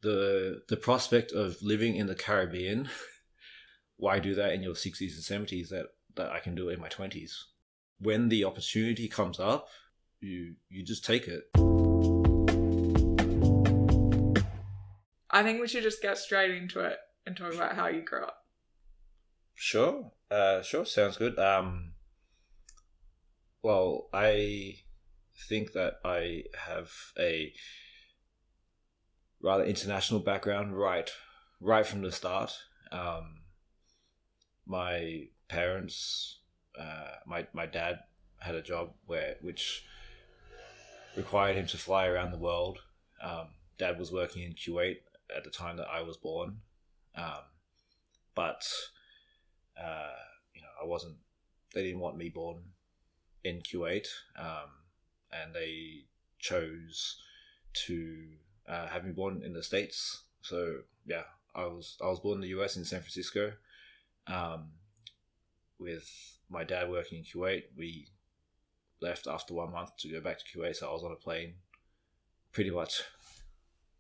the prospect of living in the Caribbean, why do that in your 60s and 70s that I can do it in my 20s? When the opportunity comes up, you just take it. I think we should just get straight into it and talk about how you grew up. Sure. Sure. Sounds good. Well, I think that I have a rather international background right from the start. My parents, my dad had a job which required him to fly around the world. Dad was working in Kuwait at the time that I was born, but I wasn't. They didn't want me born in Kuwait, and they chose to have me born in the States. So yeah, I was born in the US in San Francisco, with my dad working in Kuwait. We left after 1 month to go back to Kuwait, so I was on a plane pretty much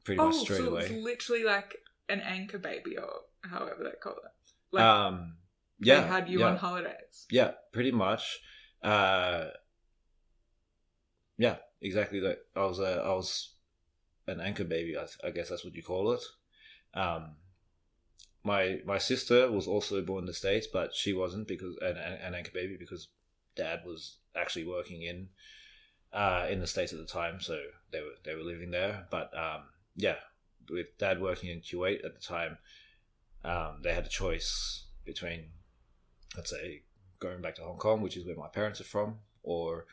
straight away. So it's literally like an anchor baby, or however they call it. Like, they had you on holidays. Yeah, pretty much. Yeah, exactly. That I was an anchor baby. I guess that's what you call it. My sister was also born in the States, but she wasn't because an anchor baby because Dad was actually working in the States at the time, so they were living there. But yeah, with Dad working in Kuwait at the time, they had a choice between, let's say, going back to Hong Kong, which is where my parents are from, or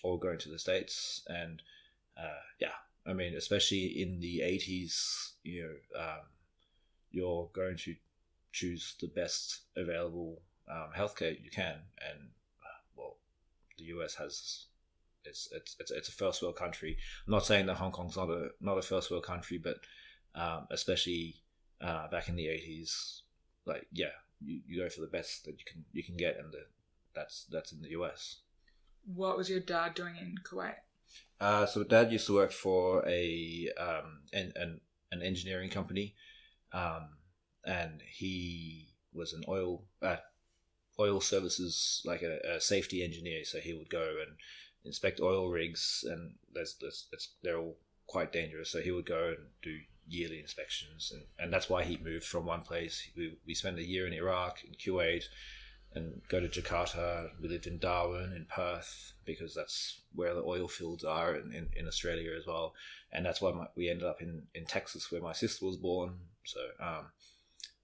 going to the States. And yeah, I mean, especially in the 80s, you're going to choose the best available healthcare you can, and well, the US has it's a first world country. I'm not saying that Hong Kong's not a first world country, but especially back in the 80s, like yeah, you go for the best that you can get, and that's in the US. What was your dad doing in Kuwait? So Dad used to work for an engineering company, and he was an oil services, like a safety engineer. So he would go and inspect oil rigs, and they're all quite dangerous. So he would go and do yearly inspections, and that's why he moved from one place. We spent a year in Iraq, in Kuwait, and go to Jakarta. We lived in Darwin, in Perth, because that's where the oil fields are, in Australia as well. And that's why we ended up in Texas, where my sister was born.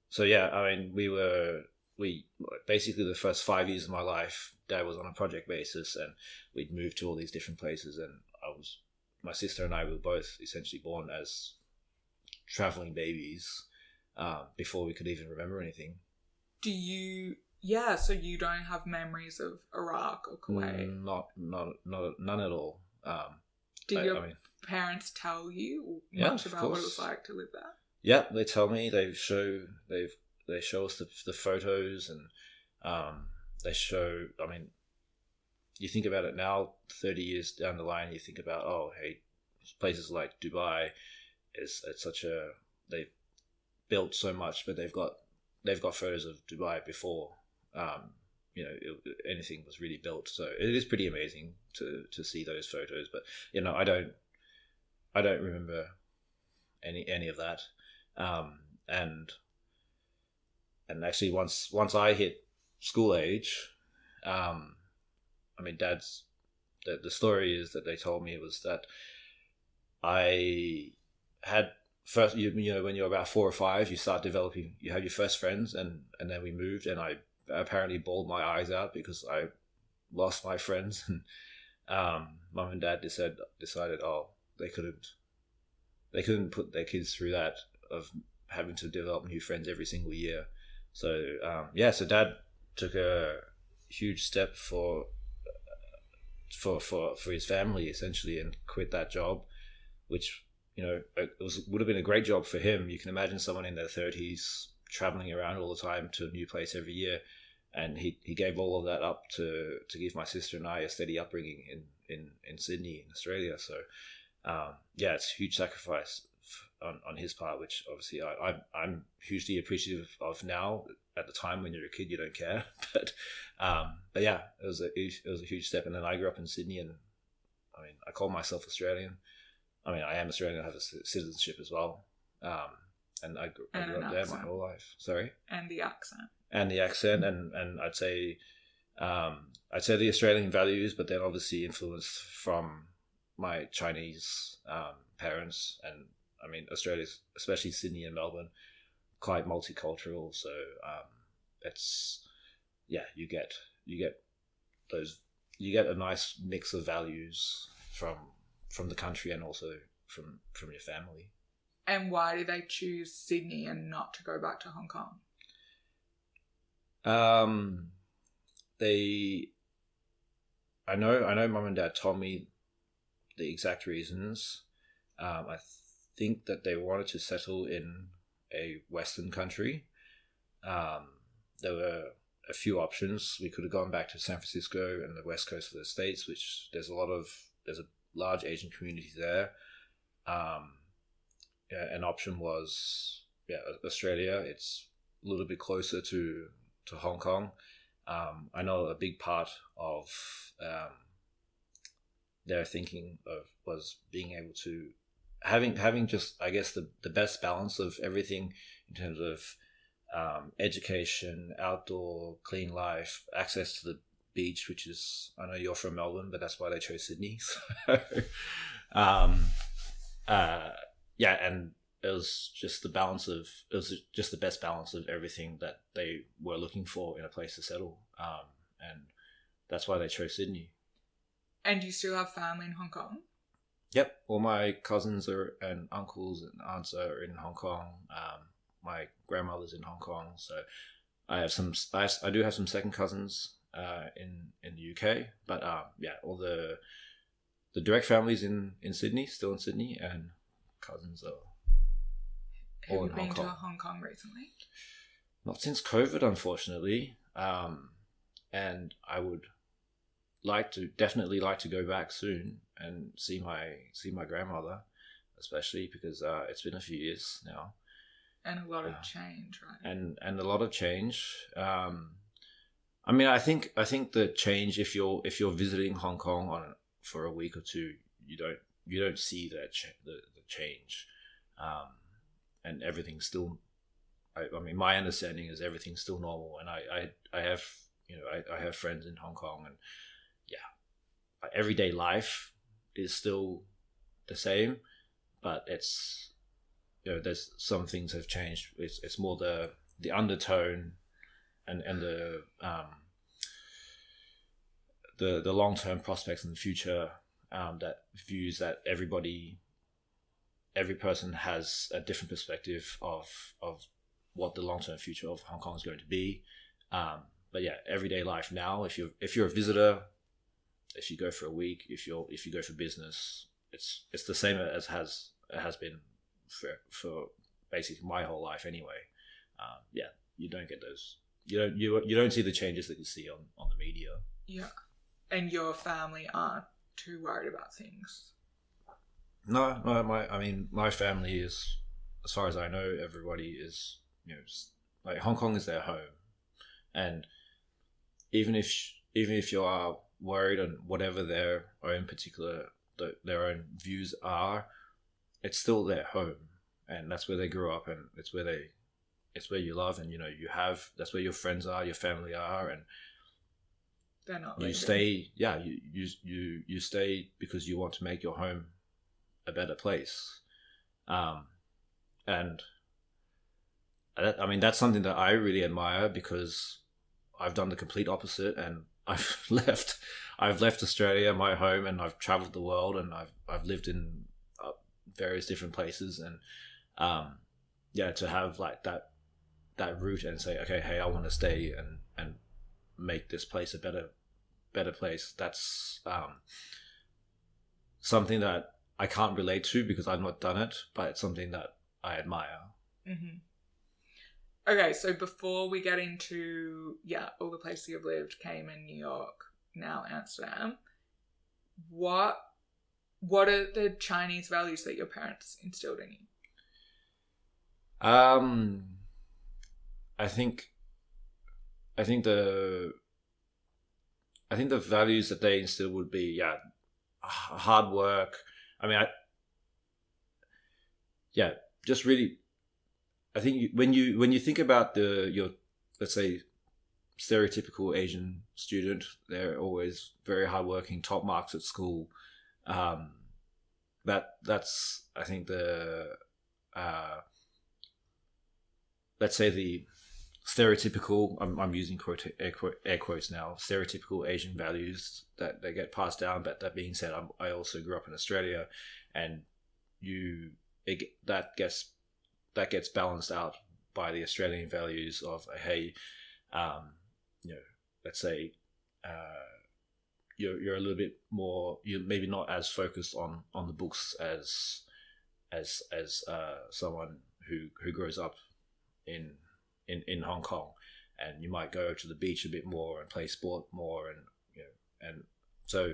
So yeah, I mean, we basically the first 5 years of my life, Dad was on a project basis, and we'd moved to all these different places. And my sister and I were both essentially born as traveling babies before we could even remember anything. So you don't have memories of Iraq or Kuwait? None at all. Did your parents tell you much about what it was like to live there? Yeah, they tell me. They show us the photos, and they show. I mean, you think about it now, 30 years down the line, you think about, oh, hey, places like Dubai, it's they've built so much, but they've got photos of Dubai before anything was really built. So it is pretty amazing to see those photos. But I don't remember any of that. And actually, once I hit school age, I mean, the story is that they told me was that I had first, when you're about 4 or 5, you start developing, you have your first friends, and then we moved, and I apparently bawled my eyes out because I lost my friends. And Mum and Dad decided, they couldn't put their kids through that of having to develop new friends every single year. So so Dad took a huge step for his family, essentially, and quit that job, which would have been a great job for him. You can imagine someone in their 30s traveling around all the time to a new place every year, and he gave all of that up to give my sister and I a steady upbringing in Sydney, in Australia. So it's a huge sacrifice on his part, which obviously I'm hugely appreciative of now. At the time, when you're a kid, you don't care, but yeah, it was a huge step. And then I grew up in Sydney, and I mean, I call myself Australian. I mean, I am Australian. I have a citizenship as well, and I grew up there my whole life. Sorry, and the accent, and I'd say the Australian values, but then obviously influenced from my Chinese parents. And I mean, Australia's, especially Sydney and Melbourne, quite multicultural. So it's, yeah, you get a nice mix of values from the country and also from your family. And why did they choose Sydney and not to go back to Hong Kong? I know Mum and Dad told me the exact reasons. I think that they wanted to settle in a Western country. There were a few options. We could have gone back to San Francisco and the west coast of the States, which there's a large Asian community there. An option was Australia. It's a little bit closer to Hong Kong. I know a big part of their thinking was being able to having just, I guess, the best balance of everything in terms of education, outdoor, clean life, access to the beach, which is, I know you're from Melbourne, but that's why they chose Sydney. So, and it was just the best balance of everything that they were looking for in a place to settle, and that's why they chose Sydney. And you still have family in Hong Kong? Yep, all my cousins and uncles and aunts are in Hong Kong. My grandmother's in Hong Kong, so I do have some second cousins in the UK, but all the direct families in Sydney, still in Sydney, and cousins are all in Hong Kong. Have you been to Hong Kong recently? Not since COVID, unfortunately, and I would definitely like to go back soon and see my grandmother, especially because it's been a few years now. And a lot of change, right? And a lot of change. I mean, I think the change, if you're visiting Hong Kong for a week or two, you don't see that the change, and everything's still. I mean, my understanding is everything's still normal, and I have friends in Hong Kong, and everyday life is still the same, but it's, there's some things have changed. It's more the undertone and the long-term prospects in the future, that views that every person has a different perspective of what the long-term future of Hong Kong is going to be. But yeah, everyday life now, if you're a visitor, if you go for a week, if you go for business, it's the same as it has been for basically my whole life anyway. You don't get those. You don't see the changes that you see on the media. Yeah, and your family aren't too worried about things. No, my family is, as far as I know, everybody is, like, Hong Kong is their home, and even if you are worried on whatever their own views are, it's still their home, and that's where they grew up, and it's where you love, and that's where your friends are, your family are, and they're not. You stay, you stay because you want to make your home a better place, and I mean, that's something that I really admire, because I've done the complete opposite, and I've left Australia, my home, and I've traveled the world, and I've lived in various different places, and to have like that route and say, okay, hey, I want to stay and make this place a better place. That's something that I can't relate to because I've not done it, but it's something that I admire. Mm-hmm. Okay, so before we get into all the places you've lived, Cayman, New York, now Amsterdam, what are the Chinese values that your parents instilled in you? Um, I think I think the values that they instill would be hard work. I mean, just really. I think when you think about your, let's say, stereotypical Asian student, they're always very hardworking, top marks at school. Um, that's I think the let's say the stereotypical. I'm using air quotes now. Stereotypical Asian values that they get passed down. But that being said, I also grew up in Australia, and that gets balanced out by the Australian values of hey, let's say you're a little bit more, you're maybe not as focused on the books as someone who grows up in Hong Kong, and you might go to the beach a bit more and play sport more, and so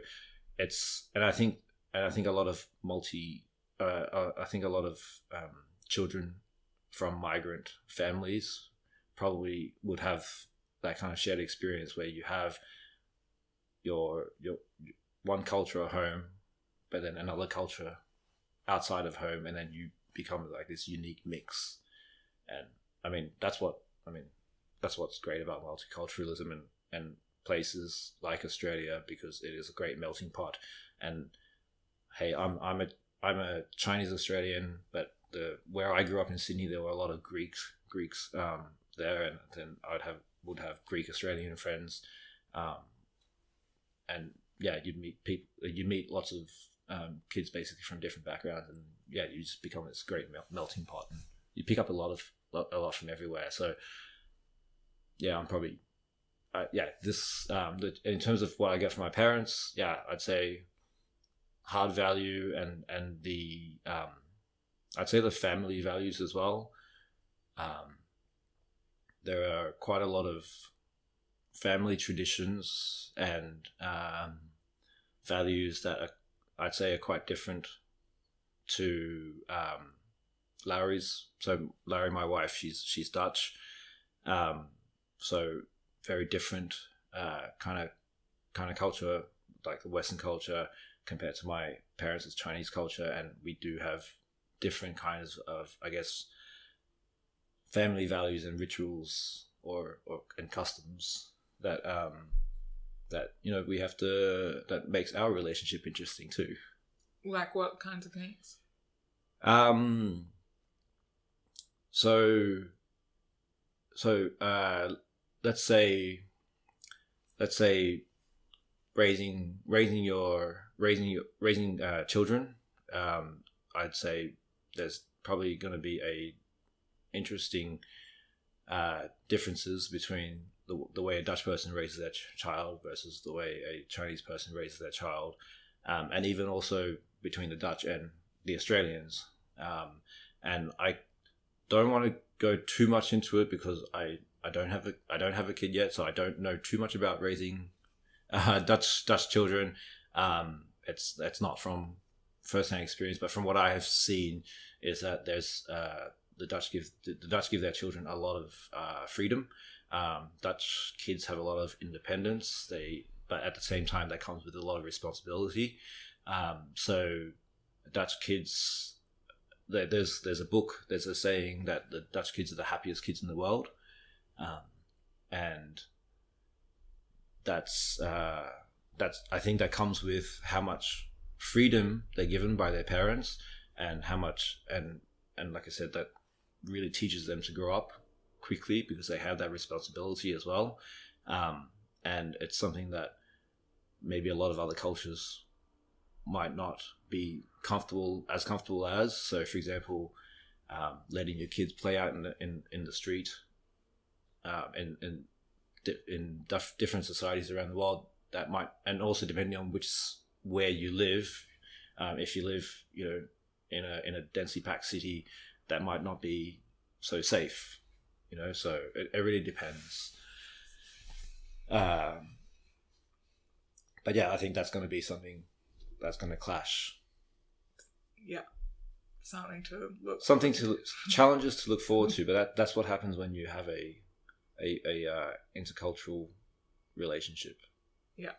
it's and I think a lot of children from migrant families probably would have that kind of shared experience where you have your one culture at home, but then another culture outside of home, and then you become like this unique mix. And that's what's great about multiculturalism and places like Australia, because it is a great melting pot. And hey, I'm a Chinese Australian, but where I grew up in Sydney, there were a lot of Greeks there, and then would have Greek Australian friends, and you meet lots of kids basically from different backgrounds, and you just become this great melting pot, and you pick up a lot from everywhere. So I'm probably in terms of what I get from my parents, I'd say hard value and the I'd say the family values as well. There are quite a lot of family traditions and values that I'd say are quite different to Larry's. So Larry, my wife, she's Dutch, so very different kind of culture, like the Western culture, compared to my parents' Chinese culture, and we do have different kinds of, I guess, family values and rituals and customs that we have to, that makes our relationship interesting too. Like what kinds of things? So let's say raising children. I'd say there's probably going to be a interesting differences between the way a Dutch person raises their child versus the way a Chinese person raises their child, and even also between the Dutch and the Australians. And I don't want to go too much into it because I don't have a kid yet, so I don't know too much about raising Dutch children. It's not from first-hand experience, but from what I have seen is that there's the Dutch give their children a lot of freedom. Dutch kids have a lot of independence. But at the same time, that comes with a lot of responsibility. So Dutch kids, there's a saying that the Dutch kids are the happiest kids in the world, and that's I think that comes with how much freedom they're given by their parents, and how much and like I said, that really teaches them to grow up quickly because they have that responsibility as well. And it's something that maybe a lot of other cultures might not be comfortable as. So, for example, letting your kids play out in the street, in different societies around the world, that might, and also depending on where you live, if you live, in a densely packed city, that might not be so safe, so it really depends. But I think that's going to be something that's going to clash. Yeah. something to look something to challenges to look forward to. But that's what happens when you have a intercultural relationship. Yeah.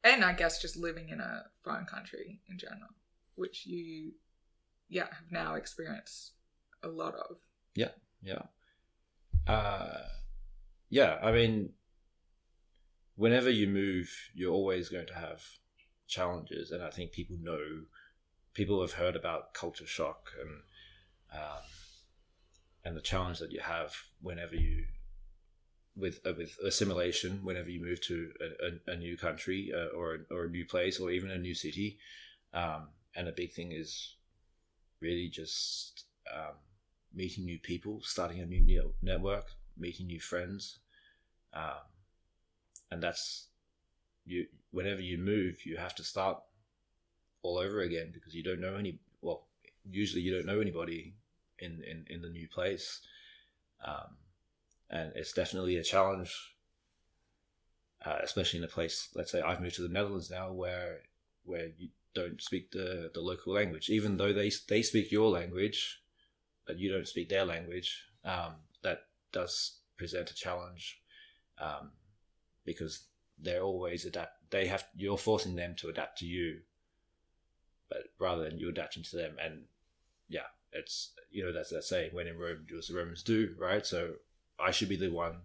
And I guess just living in a foreign country in general, which you, have now experienced a lot of. Yeah. I mean, whenever you move, you're always going to have challenges, and I think people have heard about culture shock and the challenge that you have whenever you with assimilation, whenever you move to a new country or a new place or even a new city, and a big thing is really just meeting new people, starting a new network, meeting new friends, and that's you. Whenever you move, you have to start all over again because you don't know usually you don't know anybody in the new place, and it's definitely a challenge, especially in a place. Let's say I've moved to the Netherlands now, where you don't speak the local language, even though they speak your language, but you don't speak their language. That does present a challenge, because they're always you're forcing them to adapt to you, but rather than you adapting to them. And it's, that's that saying, when in Rome, do as the Romans do, right? So I should be the one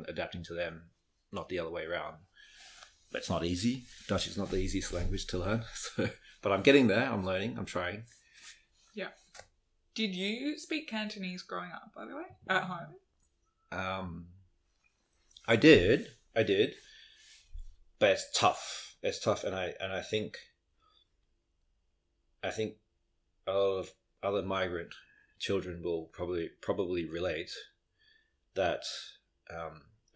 adapting to them, not the other way around. But it's not easy. Dutch is not the easiest language to learn. So, but I'm getting there. I'm learning. I'm trying. Yeah. Did you speak Cantonese growing up, by the way, at home? I did, but it's tough. And I think a lot of other migrant children will probably relate that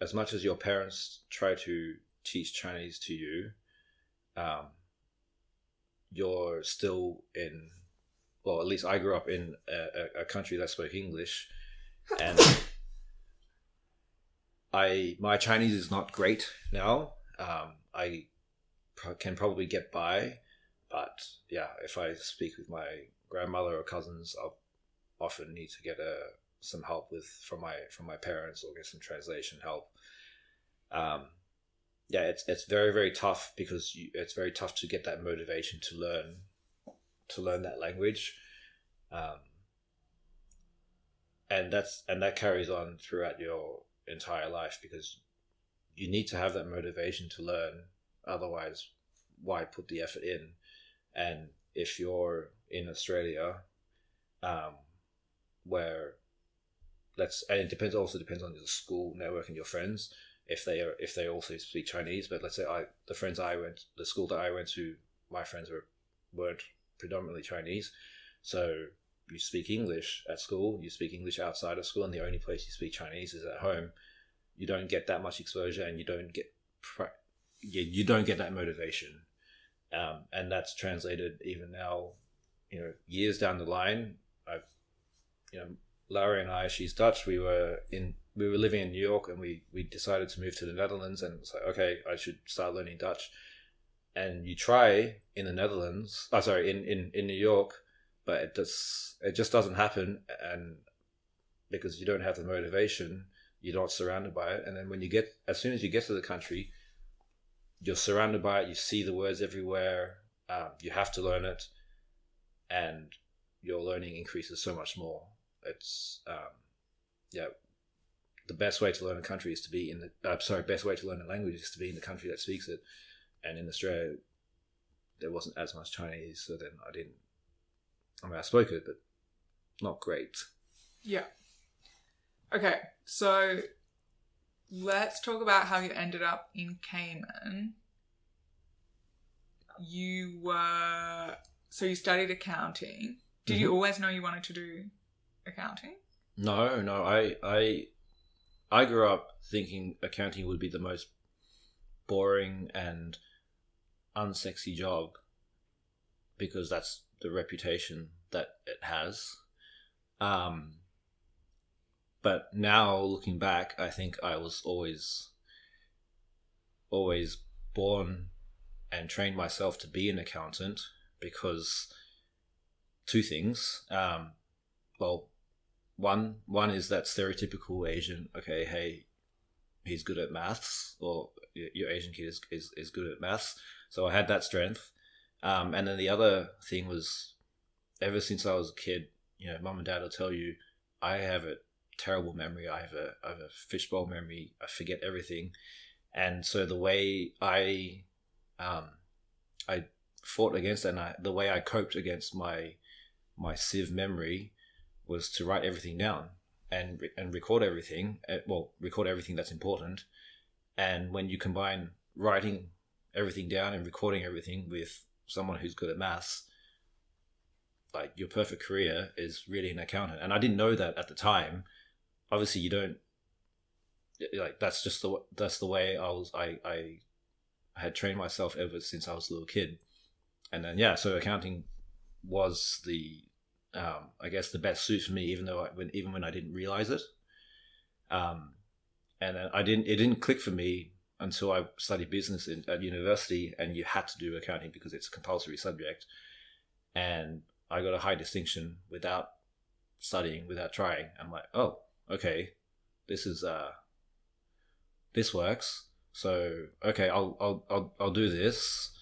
as much as your parents try to teach Chinese to you, you're still in, well, at least I grew up in a country that spoke English, and my Chinese is not great now. I can probably get by, but if I speak with my grandmother or cousins, I'll often need to get some help from my parents, or get some translation help. It's very, very tough, because it's very tough to get that motivation to learn that language, and that carries on throughout your entire life, because you need to have that motivation to learn. Otherwise, why put the effort in? And if you're in Australia, where and it depends on the school network and your friends, if they also speak Chinese. But let's say the school that I went to, my friends weren't predominantly Chinese, so you speak English at school, you speak English outside of school, and the only place you speak Chinese is at home. You don't get that much exposure, and you don't get that motivation, and that's translated even now, years down the line. Laura and I, she's Dutch. We were living in New York, and we decided to move to the Netherlands, and it's like, okay, I should start learning Dutch. And you try in the Netherlands, in New York, but it just doesn't happen, and because you don't have the motivation, you're not surrounded by it. And then as soon as you get to the country, you're surrounded by it. You see the words everywhere. You have to learn it, and your learning increases so much more. It's the best way to learn a country is to be in the best way to learn a language is to be in the country that speaks it. And in Australia, there wasn't as much Chinese, so then I spoke it, but not great. Yeah. Okay, so let's talk about how you ended up in Cayman. You studied accounting. Did you always know you wanted to do accounting? No. I grew up thinking accounting would be the most boring and unsexy job, because that's the reputation that it has. But now looking back, I think I was always born and trained myself to be an accountant, because two things. Well, one is that stereotypical Asian. Okay, hey, he's good at maths, or your Asian kid is good at maths. So I had that strength. And then the other thing was, ever since I was a kid, mum and dad will tell you, I have a terrible memory. I have a fishbowl memory. I forget everything. And so the way I fought against that, and the way I coped against my sieve memory was to write everything down and record everything. Record everything that's important. And when you combine writing everything down and recording everything with someone who's good at maths, like, your perfect career is really an accountant. And I didn't know that at the time. Obviously, you don't, like, that's the way I had trained myself ever since I was a little kid. And then so accounting was the I guess the best suit for me, even when I didn't realize it. And then it didn't click for me until I studied business at university, and you had to do accounting because it's a compulsory subject. And I got a high distinction without studying, without trying. I'm like, oh, okay, this works. So okay, I'll do this.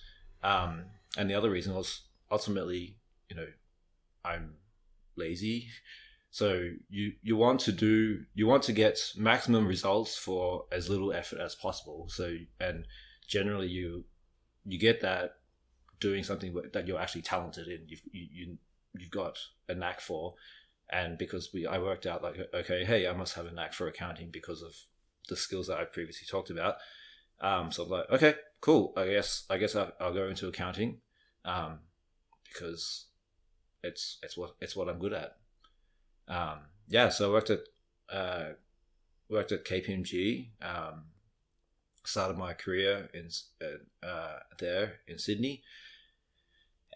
And the other reason was, ultimately, I'm lazy. So you want to get maximum results for as little effort as possible. So, and generally you get that doing something that you're actually talented in. You've got a knack for. And because I worked out, like, okay, hey, I must have a knack for accounting because of the skills that I previously talked about. So I'm like, okay, cool. I guess I'll go into accounting, because it's what I'm good at. So I worked at KPMG. Started my career in there in Sydney,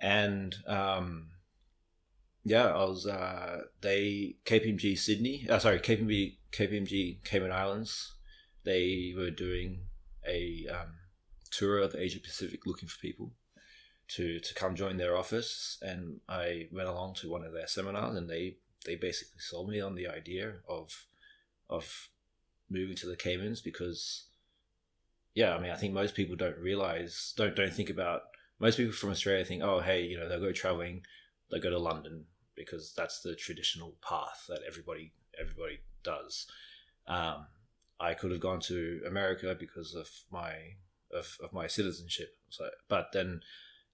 and I was KPMG Sydney. KPMG Cayman Islands. They were doing a tour of the Asia Pacific, looking for people to come join their office, and I went along to one of their seminars, and they basically sold me on the idea of moving to the Caymans, because I think most people don't think about, most people from Australia think, oh, hey, they'll go traveling, they'll go to London, because that's the traditional path that everybody does. I could have gone to America because of my citizenship. So, but then,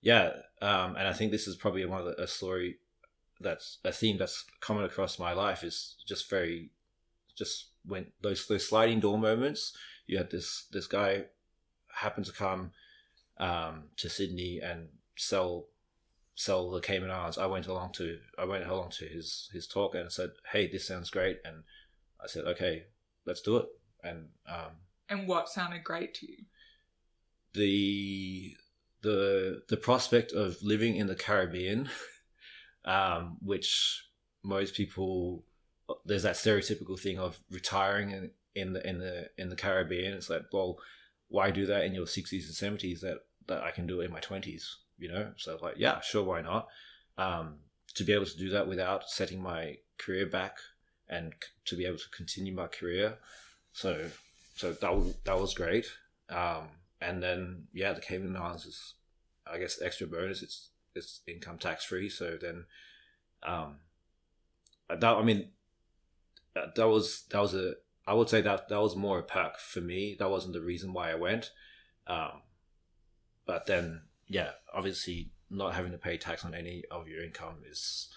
and I think this is probably a story, that's a theme that's common across my life, is just when those sliding door moments. You had this guy happen to come to Sydney and sell the Cayman Islands. I went along to his talk and said, hey, this sounds great. And I said, okay, let's do it. And what sounded great to you? The prospect of living in the Caribbean, which most people, there's that stereotypical thing of retiring in the Caribbean. It's like, well, why do that in your 60s and 70s that I can do it in my 20s? So like, yeah, sure, why not? To be able to do that without setting my career back, and to be able to continue my career. So that was great. And then, the Cayman Islands is, I guess, extra bonus. It's income tax free. So then, I would say that was more a perk for me. That wasn't the reason why I went. But then, obviously not having to pay tax on any of your income is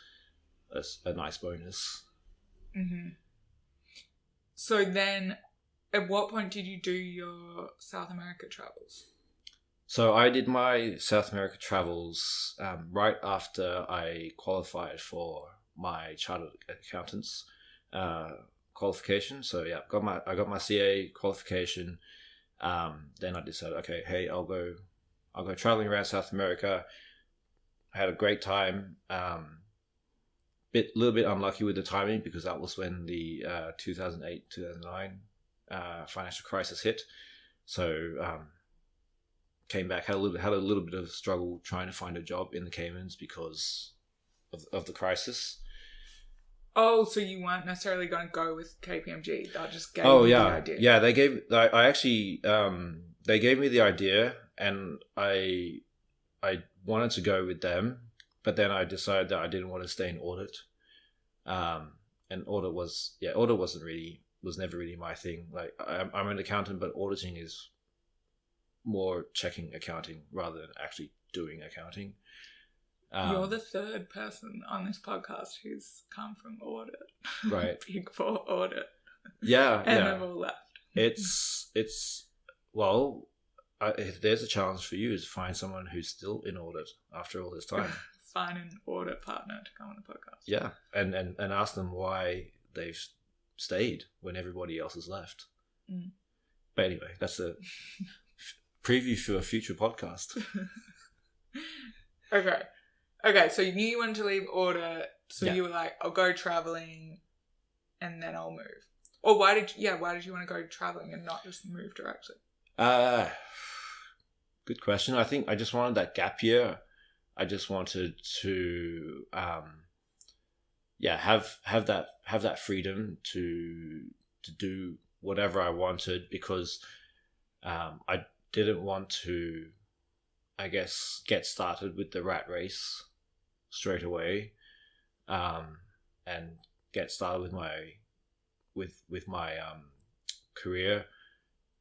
a nice bonus. Mm-hmm. So then, at what point did you do your South America travels? So I did my South America travels right after I qualified for my chartered accountant's qualification. So I got my CA qualification. Then I decided, okay, hey, I'll go traveling around South America. I had a great time. Little bit unlucky with the timing, because that was when the 2008-2009 financial crisis hit. So came back, had a little bit of struggle trying to find a job in the Caymans because of the crisis. Oh, so you weren't necessarily going to go with KPMG? That just gave Oh you yeah, the idea. yeah. I actually they gave me the idea, and I wanted to go with them, but then I decided that I didn't want to stay in audit. And audit was never really my thing. Like I'm an accountant, but auditing is more checking accounting rather than actually doing accounting. You're the third person on this podcast who's come from audit, right? Big Four audit. Yeah, and they've all left. It's there's a challenge for you is to find someone who's still in audit after all this time. Find an audit partner to come on the podcast. Yeah, and ask them why they've stayed when everybody else has left. Mm. But anyway, that's a preview for a future podcast. Okay, so you knew you wanted to leave audit, so Yeah. you were like, I'll go travelling and then I'll move. Or why did you want to go travelling and not just move directly? Good question. I think I just wanted that gap year. I just wanted to have that freedom to do whatever I wanted, because I didn't want to, I guess, get started with the rat race straight away, and get started with my career,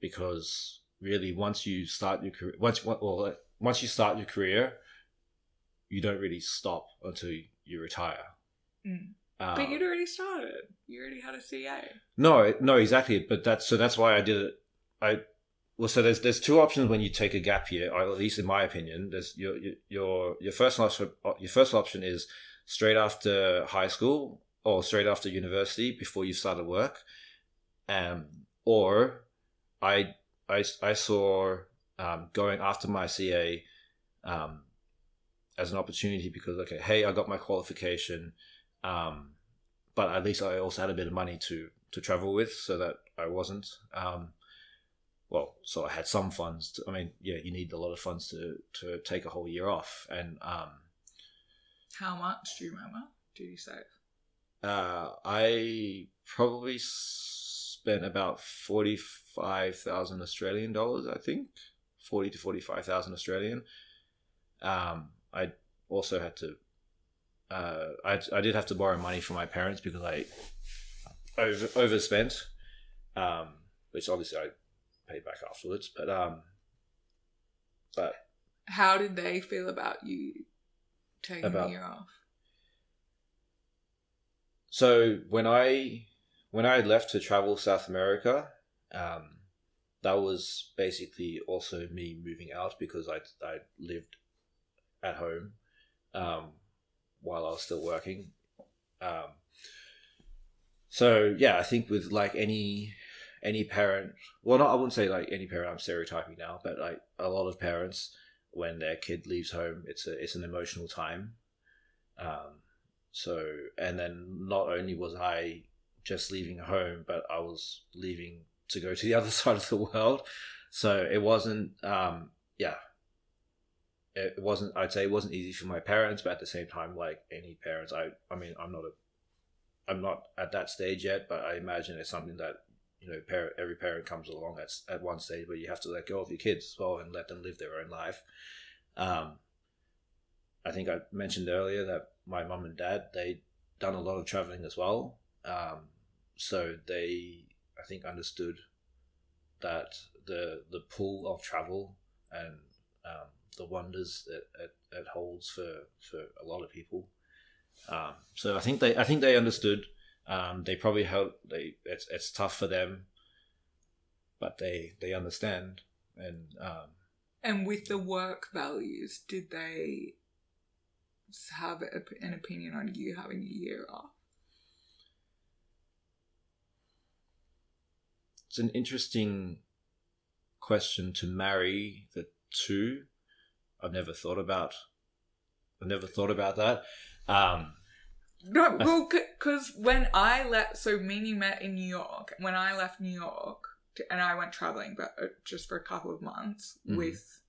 because really once you start your career, once you start your career, you don't really stop until you retire. Mm. But you'd already started. You already had a CA. No, exactly. But that's why I did it. So there's two options when you take a gap year, or at least in my opinion. There's your first option is straight after high school or straight after university before you started work, or I saw going after my CA as an opportunity, because okay, hey, I got my qualification, but at least I also had a bit of money to travel with, so that I wasn't. So I had some funds. You need a lot of funds to take a whole year off. And how much do you remember? Did you save? I probably spent about 45,000 Australian dollars. I think 40 to 45,000 Australian. I also had to. I did have to borrow money from my parents because I overspent, which obviously I paid back afterwards. But how did they feel about you taking the year off? So when I left to travel South America, that was basically also me moving out, because I lived at home while I was still working. So yeah, I think with like any parent, well, I wouldn't say like any parent, I'm stereotyping now, but like a lot of parents, when their kid leaves home, it's an emotional time. So, and then not only was I just leaving home, but I was leaving to go to the other side of the world. So it wasn't, it wasn't, I'd say it wasn't easy for my parents, but at the same time, like any parents, I'm not at that stage yet, but I imagine it's something that, every parent comes along at one stage where you have to let go of your kids as well and let them live their own life. I think I mentioned earlier that my mum and dad, they'd done a lot of traveling as well. So they, I think, understood that the pull of travel and the wonders that it holds for a lot of people. So I think they understood. They probably helped. It's tough for them, but they understand. And with the work values, did they have an opinion on you having a year off? It's an interesting question to marry the two. I've never thought about that. No, well, because when I left, so me and you met in New York. When I left New York, and I went traveling, but just for a couple of months with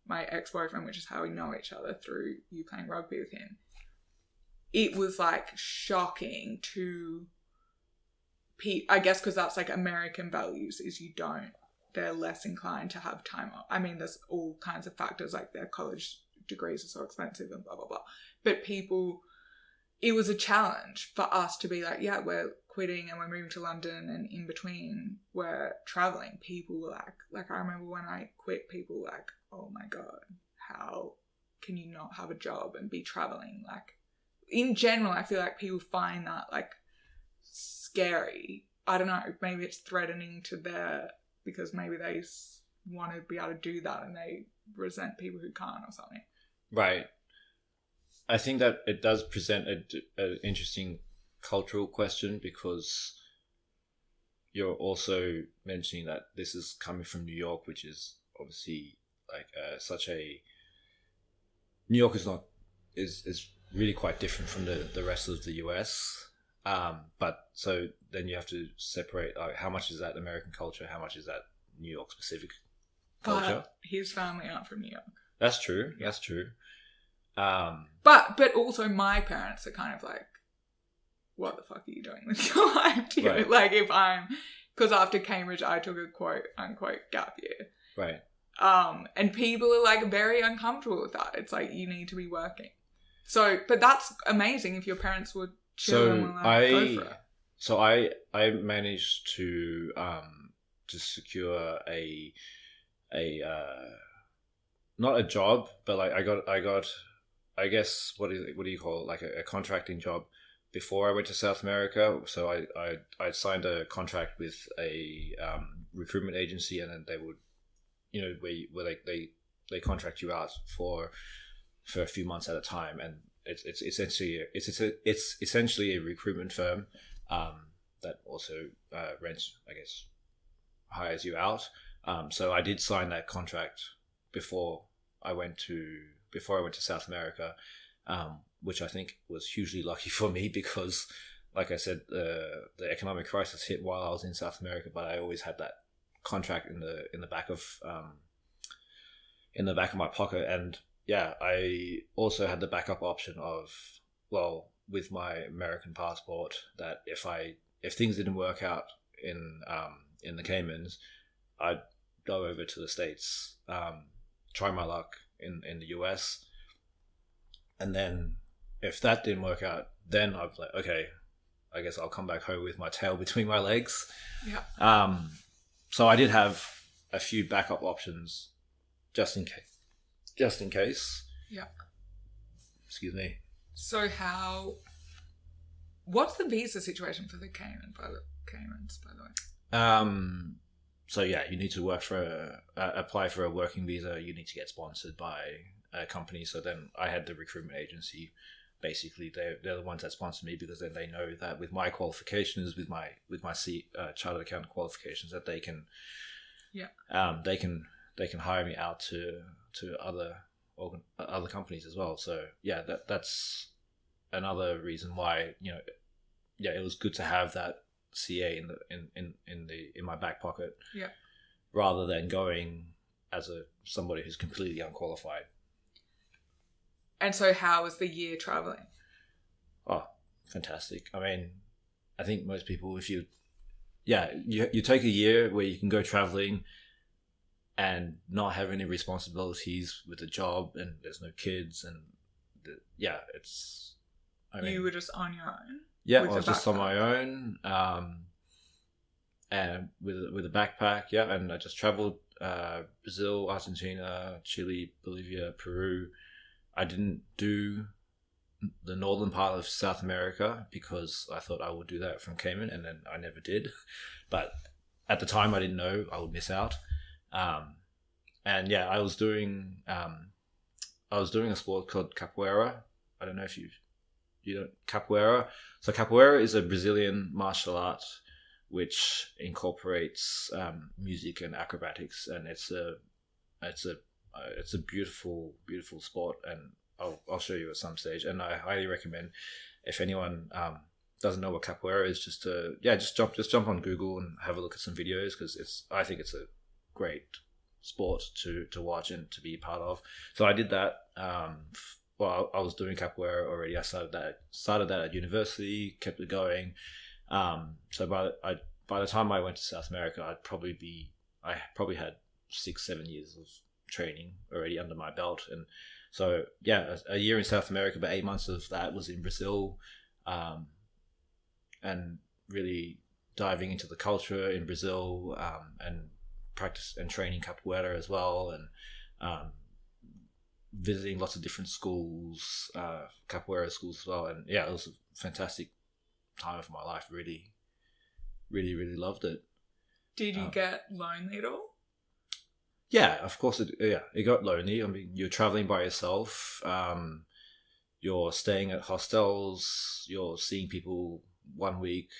my ex-boyfriend, which is how we know each other, through you playing rugby with him. it was like shocking to I guess because that's like American values is they're less inclined to have time off. I mean, there's all kinds of factors like their college degrees are so expensive and blah, blah, blah. But it was a challenge for us to be like, yeah, we're quitting and we're moving to London, and in between we're traveling. People were like I remember when I quit, people were like, oh my God, how can you not have a job and be traveling? Like, in general, I feel like people find that like scary. I don't know, maybe it's threatening to because maybe they want to be able to do that and they resent people who can't or something. Right. I think that it does present an interesting cultural question, because you're also mentioning that this is coming from New York, which is obviously like New York is really quite different from the rest of the US. But so then you have to separate how much is that American culture, how much is that New York specific culture. But his family aren't from New York. That's true. Yeah. That's true. But also my parents are kind of like, what the fuck are you doing with your life? Right. Like because after Cambridge I took a quote unquote gap year. Right. And people are like very uncomfortable with that. It's like, you need to be working. So, but that's amazing if your parents would chill and like, go for it. So I managed to secure a not a job, but like I got I guess what do you call it, like a contracting job before I went to South America. So I signed a contract with a recruitment agency, and then they would, where they contract you out for a few months at a time, and it's essentially a recruitment firm that also rents, I guess, hires you out. So I did sign that contract before I went to South America, which I think was hugely lucky for me, because, like I said, the economic crisis hit while I was in South America, but I always had that contract in the back of my pocket. And yeah, I also had the backup option of, well, with my American passport, that if things didn't work out in the Caymans, I'd go over to the States, try my luck in the US, and then if that didn't work out, then I'd be like, okay, I guess I'll come back home with my tail between my legs. Yeah. So I did have a few backup options just in case. Yeah. Excuse me. So what's the visa situation for the Caymans, by the way? So yeah, you need to work apply for a working visa. You need to get sponsored by a company. So then I had the recruitment agency. Basically, they're the ones that sponsor me, because then they know that with my qualifications, with my chartered accountant qualifications, that they can, they can hire me out to other companies as well. So yeah, that's another reason why, it was good to have that CA in my back pocket, rather than going as somebody who's completely unqualified. And so how was the year traveling? Oh, fantastic. I mean, I think most people, if you take a year where you can go traveling and not have any responsibilities with a job, and there's no kids, and you were just on your own? Yeah, I was just on my own, and with a backpack, and I just traveled Brazil, Argentina, Chile, Bolivia, Peru. I didn't do the northern part of South America because I thought I would do that from Cayman, and then I never did. But at the time, I didn't know I would miss out. And yeah, I was doing a sport called capoeira. I don't know if you know capoeira. So capoeira is a Brazilian martial art which incorporates music and acrobatics, and it's a beautiful, beautiful sport, and I'll show you at some stage. And I highly recommend, if anyone doesn't know what capoeira is, just jump on Google and have a look at some videos, because I think it's a great sport to watch and to be a part of. So I did that well, I was doing capoeira already. I started that at university, kept it going. So by the time I went to South America, I probably had 6-7 years of training already under my belt. And so yeah, a year in South America, but 8 months of that was in Brazil, and really diving into the culture in Brazil, and practice and training capoeira as well, and visiting lots of different schools, capoeira schools as well. And yeah, it was a fantastic time of my life. Really, really, really loved it. Did you get lonely at all? Yeah, of course. It got lonely. I mean, you're traveling by yourself. You're staying at hostels. You're seeing people 1 week,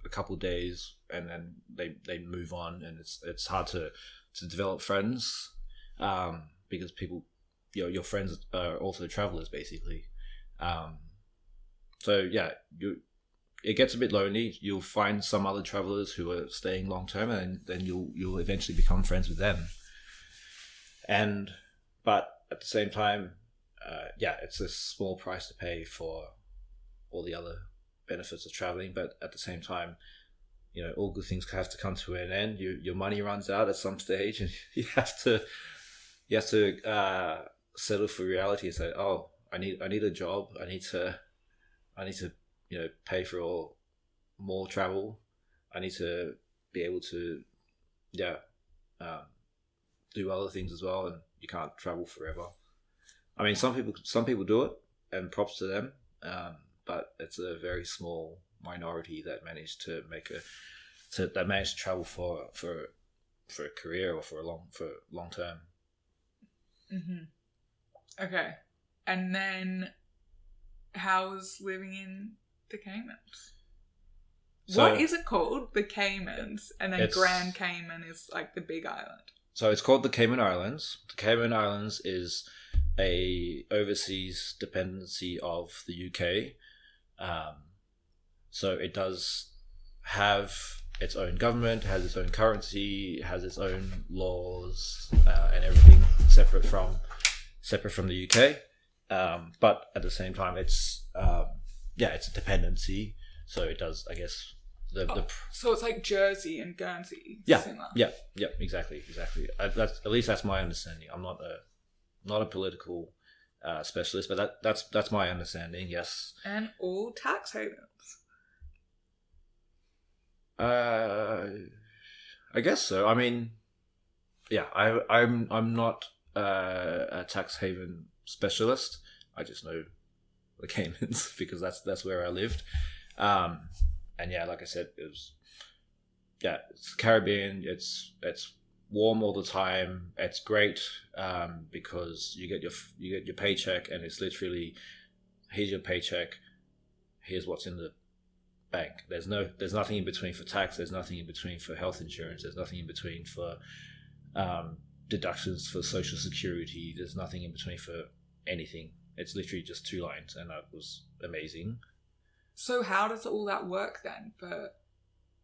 a couple of days, and then they move on, and it's hard to develop friends, because people, your friends are also travelers basically. So yeah, it gets a bit lonely. You'll find some other travelers who are staying long term, and then you'll eventually become friends with them. But at the same time, it's a small price to pay for all the other benefits of traveling. But at the same time, all good things have to come to an end. Your money runs out at some stage, and you have to settle for reality and say, oh, I need a job. I need to pay for more travel. I need to be able to do other things as well, and you can't travel forever. I mean, some people do it, and props to them, but it's a very small minority that manage to travel for a career or for long term. Mm-hmm. Okay, and then how's living in the Caymans? So, what is it called? The Caymans, and then Grand Cayman is like the big island. So it's called the Cayman Islands. The Cayman Islands is a overseas dependency of the UK. So it does have its own government, has its own currency, has its own laws, and everything separate from the UK. But at the same time, it's a dependency. So it does, I guess. So it's like Jersey and Guernsey. Yeah, similar. yeah, exactly. At least that's my understanding. I'm not a political specialist, but that's my understanding. Yes. And all tax havens. I guess so. I mean, yeah, I'm not a tax haven specialist. I just know the Caymans because that's where I lived. And yeah, like I said, it's the Caribbean. It's warm all the time. It's great because you get your paycheck, and it's literally, here's your paycheck, here's what's in the bank. There's nothing in between for tax. There's nothing in between for health insurance. There's nothing in between for deductions for social security. There's nothing in between for anything. It's literally just 2 lines, and that was amazing. So how does all that work then?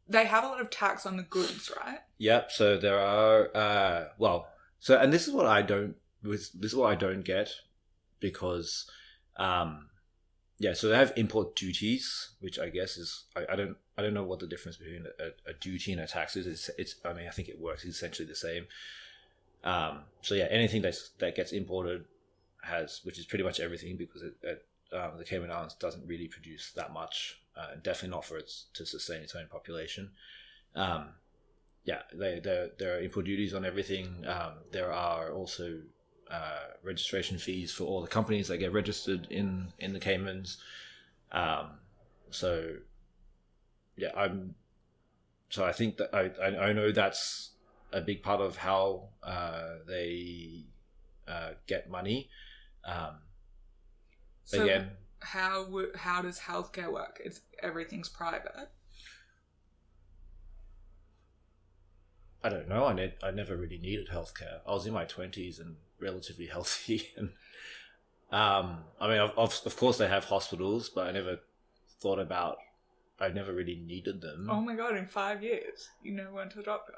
They have a lot of tax on the goods, right? Yep. So there are and this is what I don't get, because so they have import duties, which I guess is I don't know what the difference between a duty and a tax is. I think it works essentially the same. Anything that gets imported which is pretty much everything, because the Cayman Islands doesn't really produce that much, definitely not to sustain its own population. There are import duties on everything. There are also registration fees for all the companies that get registered in the Caymans. I think that I know that's a big part of how they get money. So again, how does healthcare work? Everything's private. I don't know. I never really needed healthcare. I was in my 20s and relatively healthy, and of course they have hospitals, but I never really needed them. Oh my god! In 5 years, you never went to the doctor.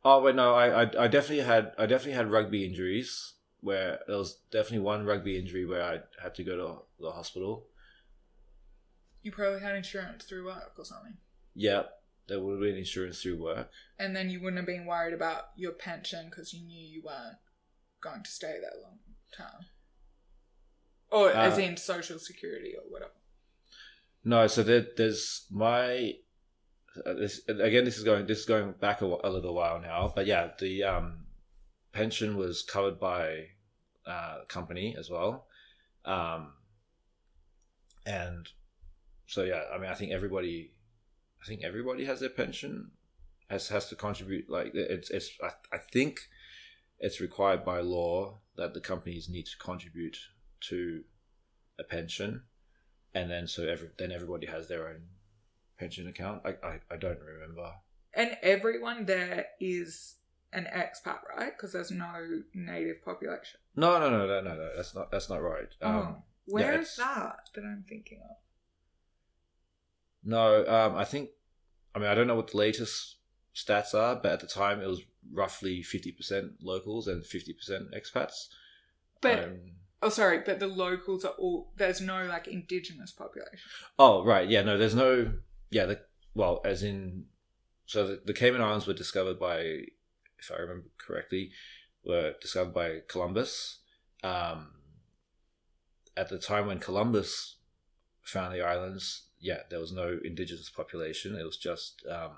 Oh wait, no. I definitely had rugby injuries, where there was definitely one rugby injury where I had to go to the hospital. You probably had insurance through work or something. Yeah, there would have been insurance through work. And then you wouldn't have been worried about your pension because you knew you weren't going to stay there long term. Or as in social security or whatever. No, so there's my... this is going back a little while now, but yeah, the pension was covered by company as well, and so yeah, I mean, I think everybody has their pension, has to contribute. Like I think it's required by law that the companies need to contribute to a pension, and then everybody has their own pension account. I don't remember. And everyone there is an expat, right? Because there's no native population. No. That's not right. Where is that I'm thinking of? No, I don't know what the latest stats are, but at the time it was roughly 50% locals and 50% expats. But but the locals are all, there's no like indigenous population. Oh, right. Yeah, no, there's no, yeah, the Cayman Islands were discovered by, if I remember correctly, Columbus. At the time when Columbus found the islands, yeah, there was no indigenous population. It was just a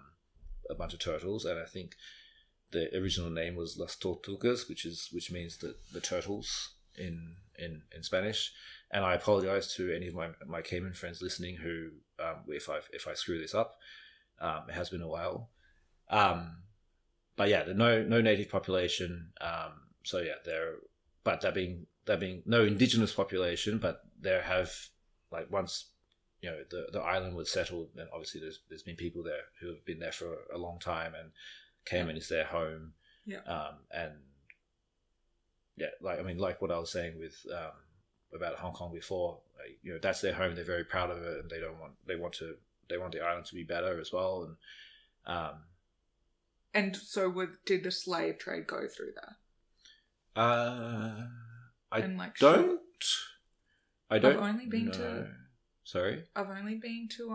bunch of turtles, and I think the original name was Las Tortugas, which means the turtles in Spanish. And I apologize to any of my Cayman friends listening who, if I screw this up, it has been a while. But yeah, no native population. So yeah, that being no indigenous population, but there have, like, once the island was settled, and obviously there's been people there who have been there for a long time, and Cayman is their home. Yeah. And yeah, like what I was saying with about Hong Kong before, that's their home. They're very proud of it, and they want the island to be better as well. And so did the slave trade go through there? I don't. I've only been to. Sorry? I've only been to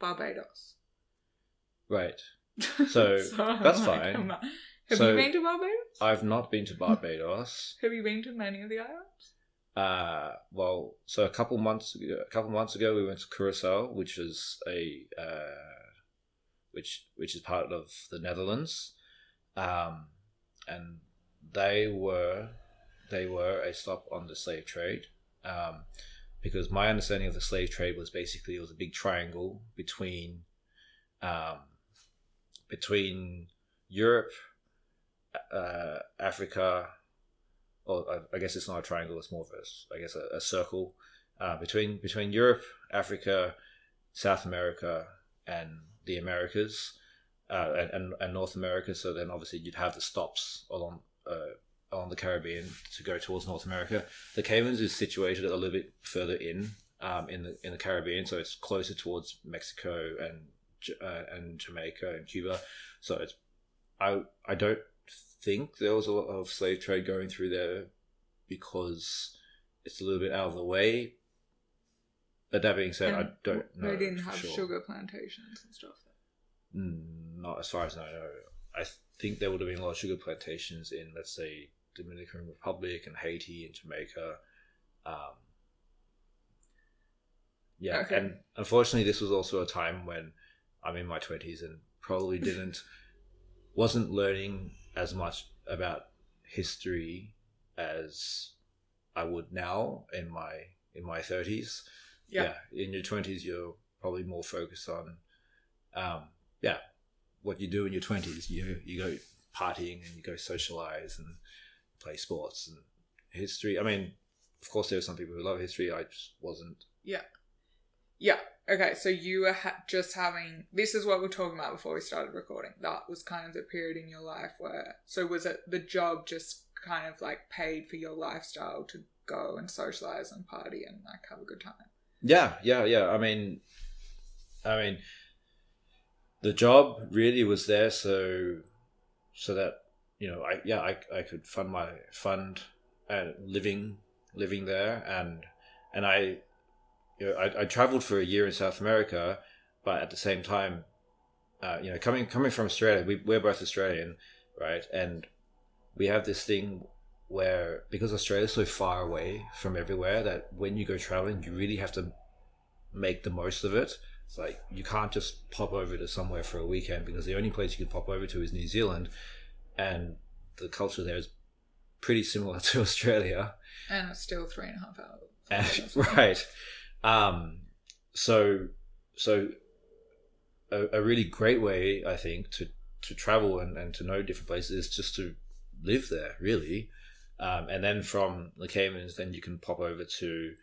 Barbados. Right. So that's fine. Have you been to Barbados? I've not been to Barbados. Have you been to many of the islands? Well, so a couple months ago we went to Curacao, which is which is part of the Netherlands, and they were a stop on the slave trade, because my understanding of the slave trade was basically it was a big triangle between Europe, Africa, or I guess it's not a triangle, it's more of a circle, between Europe, Africa, South America, and the Americas, and North America. So then obviously you'd have the stops along the Caribbean to go towards North America. The Caymans is situated a little bit further in the Caribbean, so it's closer towards Mexico and Jamaica and Cuba. So it's I don't think there was a lot of slave trade going through there because it's a little bit out of the way. But that being said, I don't know. They didn't have sugar plantations and stuff. Not as far as I know. I think there would have been a lot of sugar plantations in, let's say, Dominican Republic and Haiti and Jamaica. Yeah, okay. And unfortunately, this was also a time when I'm in my 20s and probably wasn't learning as much about history as I would now in my 30s. Yeah, in your 20s, you're probably more focused on, what you do in your 20s. You go partying and you go socialize and play sports and history. I mean, of course, there are some people who love history. I just wasn't. Yeah. Okay, so you were just having... This is what we were talking about before we started recording. That was kind of the period in your life where... So was it the job just kind of like paid for your lifestyle to go and socialize and party and like have a good time? Yeah. I mean, the job really was there so that, I could fund living there, and I traveled for a year in South America, but at the same time, coming from Australia, we're both Australian, right? And we have this thing where, because Australia's so far away from everywhere, that when you go traveling, you really have to make the most of it. It's like you can't just pop over to somewhere for a weekend, because the only place you can pop over to is New Zealand, and the culture there is pretty similar to Australia. And it's still 3.5 hours. Right. So a really great way, I think, to travel and to know different places is just to live there, really. And then from the Caymans, then you can pop over to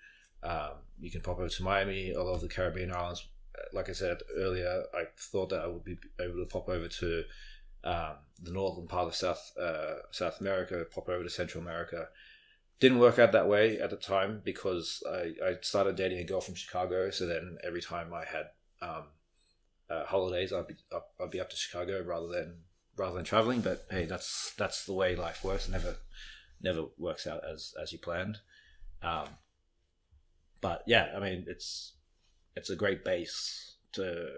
Miami, a lot of the Caribbean islands. Like I said earlier, I thought that I would be able to pop over to the northern part of South America, pop over to Central America. Didn't work out that way at the time, because I started dating a girl from Chicago. So then every time I had holidays, I'd be up to Chicago rather than traveling. But hey, that's the way life works. Never works out as you planned. But yeah, I mean, it's a great base to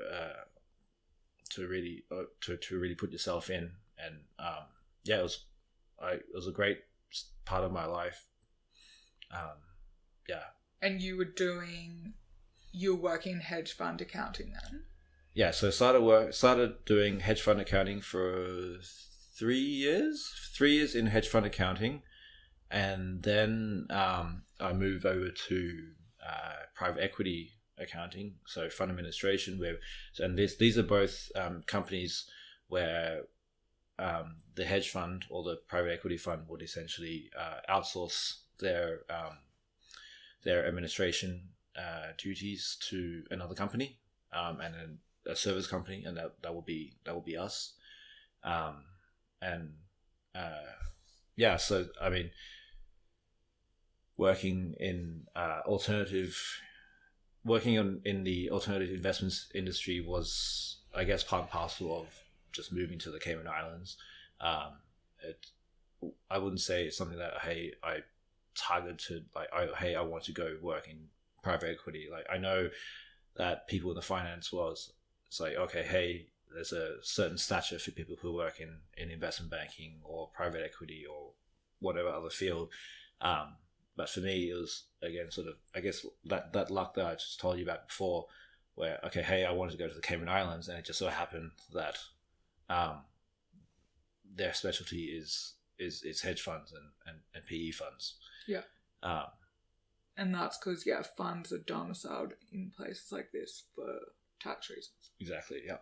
really put yourself in, and it was a great part of my life. And you were working hedge fund accounting then? Yeah, so I started doing hedge fund accounting for 3 years. 3 years in hedge fund accounting, and then I moved over to private equity accounting, so fund administration. And these are both companies where the hedge fund or the private equity fund would essentially outsource their administration duties to another company, and then a service company, and that will be us. So I mean, working in the alternative investments industry was, I guess, part and parcel of just moving to the Cayman Islands. I wouldn't say it's something that, hey, I targeted, like, I want to go work in private equity. Like, I know that people in the finance world, it's like, okay, hey, there's a certain stature for people who work in investment banking or private equity or whatever other field. But for me, it was, again, sort of, I guess, that luck that I just told you about before, where, okay, hey, I wanted to go to the Cayman Islands, and it just so happened that their specialty is hedge funds and PE funds. Yeah. And that's because, funds are domiciled in places like this for tax reasons. Exactly, yeah.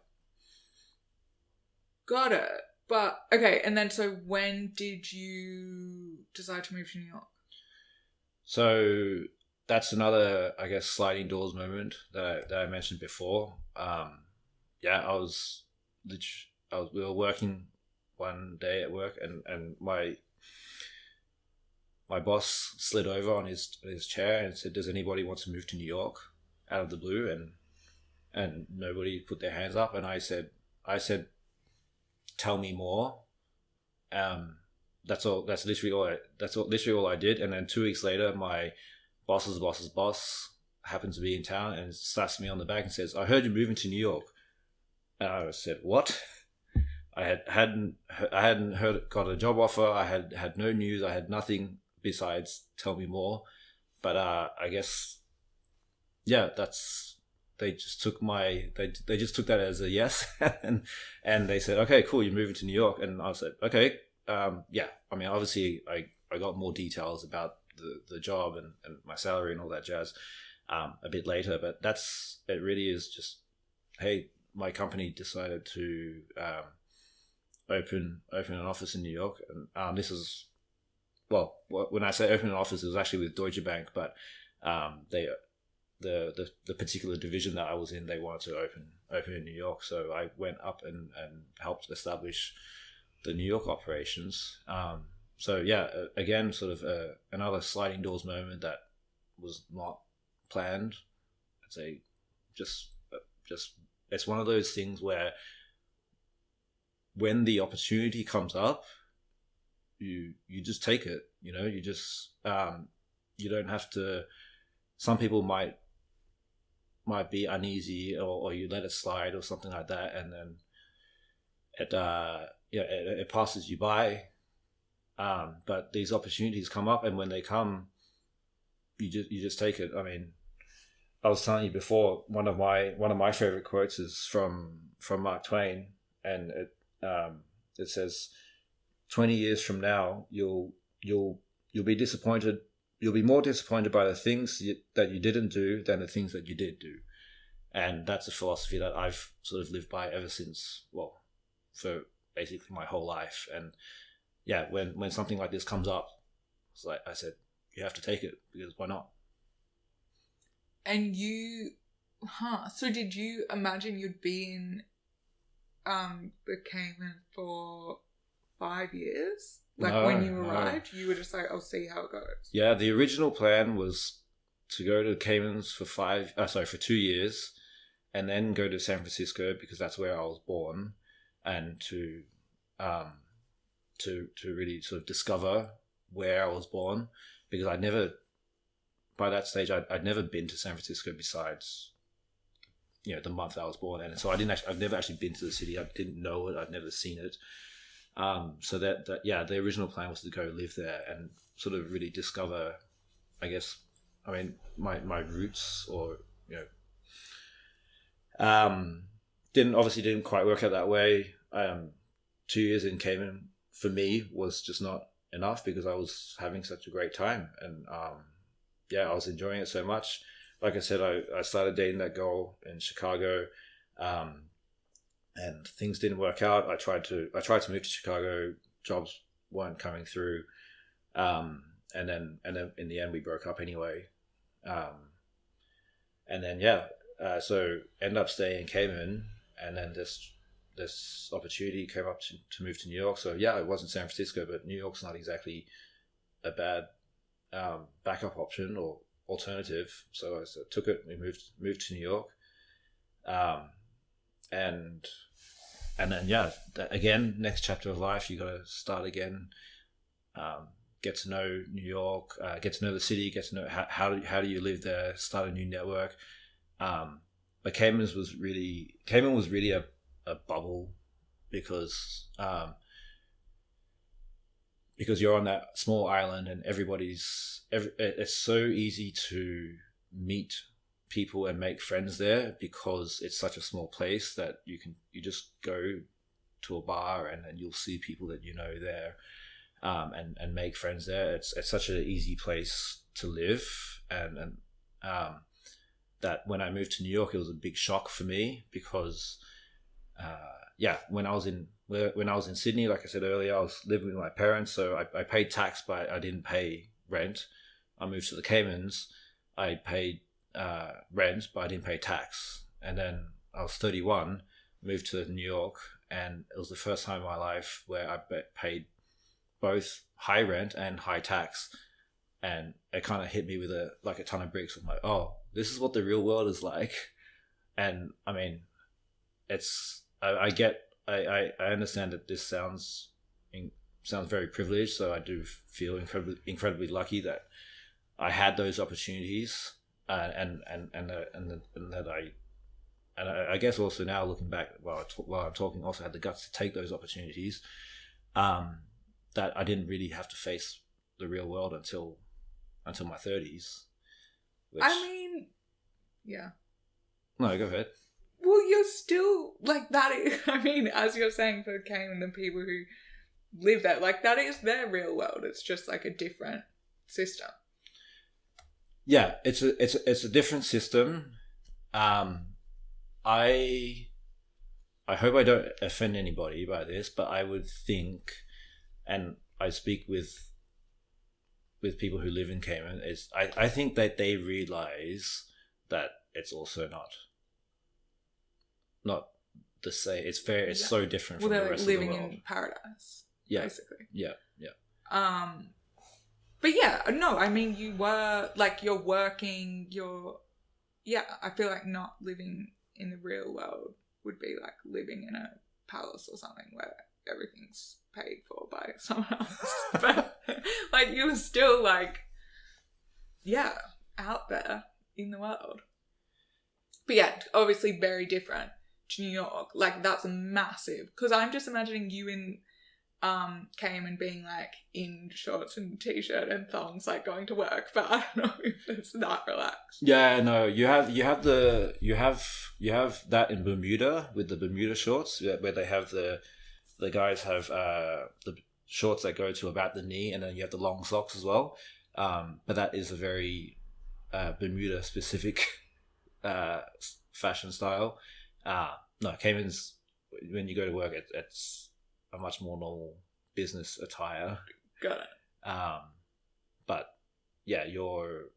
Got it. But, okay, and then so when did you decide to move to New York? So that's another, I guess, sliding doors moment that I mentioned before. We were working one day at work, and my boss slid over on his chair and said, "Does anybody want to move to New York?" Out of the blue, and nobody put their hands up, and I said, "Tell me more." That's all. That's literally all I did. And then 2 weeks later, my boss's boss happened to be in town and slaps me on the back and says, "I heard you're moving to New York." And I said, "What?" I hadn't got a job offer. I had no news. I had nothing besides "tell me more." But I guess, they just took they just took that as a yes, and they said, "Okay, cool, you're moving to New York." And I said, "Okay, I mean, obviously, I got more details about the job and my salary and all that jazz a bit later, but it really is just, hey, my company decided to open an office in New York, and this is, well, when I say open an office, it was actually with Deutsche Bank, but the particular division that I was in, they wanted to open in New York, so I went up and helped establish the New York operations. Again, sort of another sliding doors moment that was not planned. I'd say just it's one of those things where when the opportunity comes up, you just take it. You know, you just you don't have to. Some people might be uneasy, or you let it slide or something like that, and then it passes you by. But these opportunities come up, and when they come, you just take it. I mean, I was telling you before, one of my favorite quotes is from Mark Twain, and it says, 20 years from now, you'll be disappointed. You'll be more disappointed by the things that you didn't do than the things that you did do. And that's a philosophy that I've sort of lived by ever since, well, for basically my whole life. And yeah, when something like this comes up, it's like I said, you have to take it, because why not? And so did you imagine you'd be in the Cayman for 5 years? Like, no, when you arrived, you were just like, I'll see how it goes. Yeah, the original plan was to go to the Caymans for 2 years, and then go to San Francisco, because that's where I was born, and to really sort of discover where I was born, because by that stage I'd never been to San Francisco besides, you know, the month I was born, and so I've never actually been to the city. I didn't know it. I'd never seen it. So the original plan was to go live there and sort of really discover, I guess, I mean, my roots, or, you know, didn't quite work out that way. 2 years in Cayman for me was just not enough, because I was having such a great time, and I was enjoying it so much. Like I said, I started dating that girl in Chicago, and things didn't work out. I tried to move to Chicago. Jobs weren't coming through, and then in the end we broke up anyway. So ended up staying in Cayman, and then this opportunity came up to move to New York. So yeah, it wasn't San Francisco, but New York's not exactly a bad backup option or alternative. So I took it. We moved to New York, and then again, next chapter of life, you got to start again. Get to know New York, get to know the city, get to know how do you live there, start a new network. But Cayman was really a bubble, because you're on that small island, and it's so easy to meet people and make friends there, because it's such a small place that you just go to a bar and you'll see people that you know there, and make friends there. It's such an easy place to live, and that when I moved to New York, it was a big shock for me, because when I was in Sydney, like I said earlier, I was living with my parents, so I paid tax, but I didn't pay rent. I moved to the Caymans, I paid rent, but I didn't pay tax. And then I was 31, moved to New York, and it was the first time in my life where I paid both high rent and high tax, and it kind of hit me with a ton of bricks. I'm like, oh, this is what the real world is like. And I mean, I understand that this sounds very privileged, so I do feel incredibly lucky that I had those opportunities, and that I guess also now looking back while I'm talking, also had the guts to take those opportunities, that I didn't really have to face the real world until my 30s. I mean, yeah. No, go ahead. Well, you're still like that. I mean, as you're saying for Cayman, the people who live there, like, that is their real world. It's just like a different system. Yeah, it's a different system. I hope I don't offend anybody by this, but I would think, and I speak with people who live in Cayman, I think that they realize that it's also not the same. It's so different from the rest of the world. They're living in paradise, basically. Yeah. But yeah, no, I mean, you were, like, you're working, I feel like not living in the real world would be like living in a palace or something where everything's paid for by someone else. But like you were still like, yeah, out there in the world. But yeah, obviously very different to New York. Like that's massive. Because I'm just imagining you in Cayman being like in shorts and t-shirt and thongs, like going to work. But I don't know if it's that relaxed. Yeah, no, you have that in Bermuda with the Bermuda shorts, where they have the guys have the shorts that go to about the knee, and then you have the long socks as well. But that is a very Bermuda specific fashion style. No, Caymans, when you go to work, it's a much more normal business attire. Got it. But yeah, you're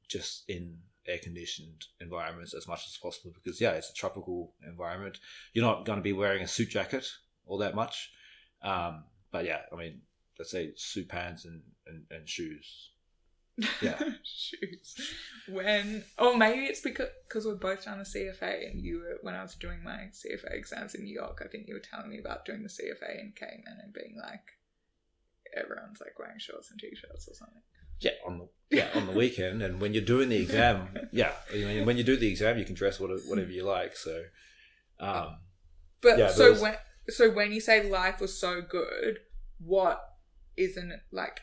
just in air-conditioned environments as much as possible because, yeah, it's a tropical environment. You're not going to be wearing a suit jacket all that much. But yeah, I mean, let's say suit pants and shoes. Yeah. Shoes. Or maybe it's because we're both done the CFA, and when I was doing my CFA exams in New York, I think you were telling me about doing the CFA in Cayman and being like, everyone's like wearing shorts and t-shirts or something. Yeah, on the weekend, and when you're doing the exam, when you do the exam, you can dress whatever you like. So, when you say life was so good, what isn't it like?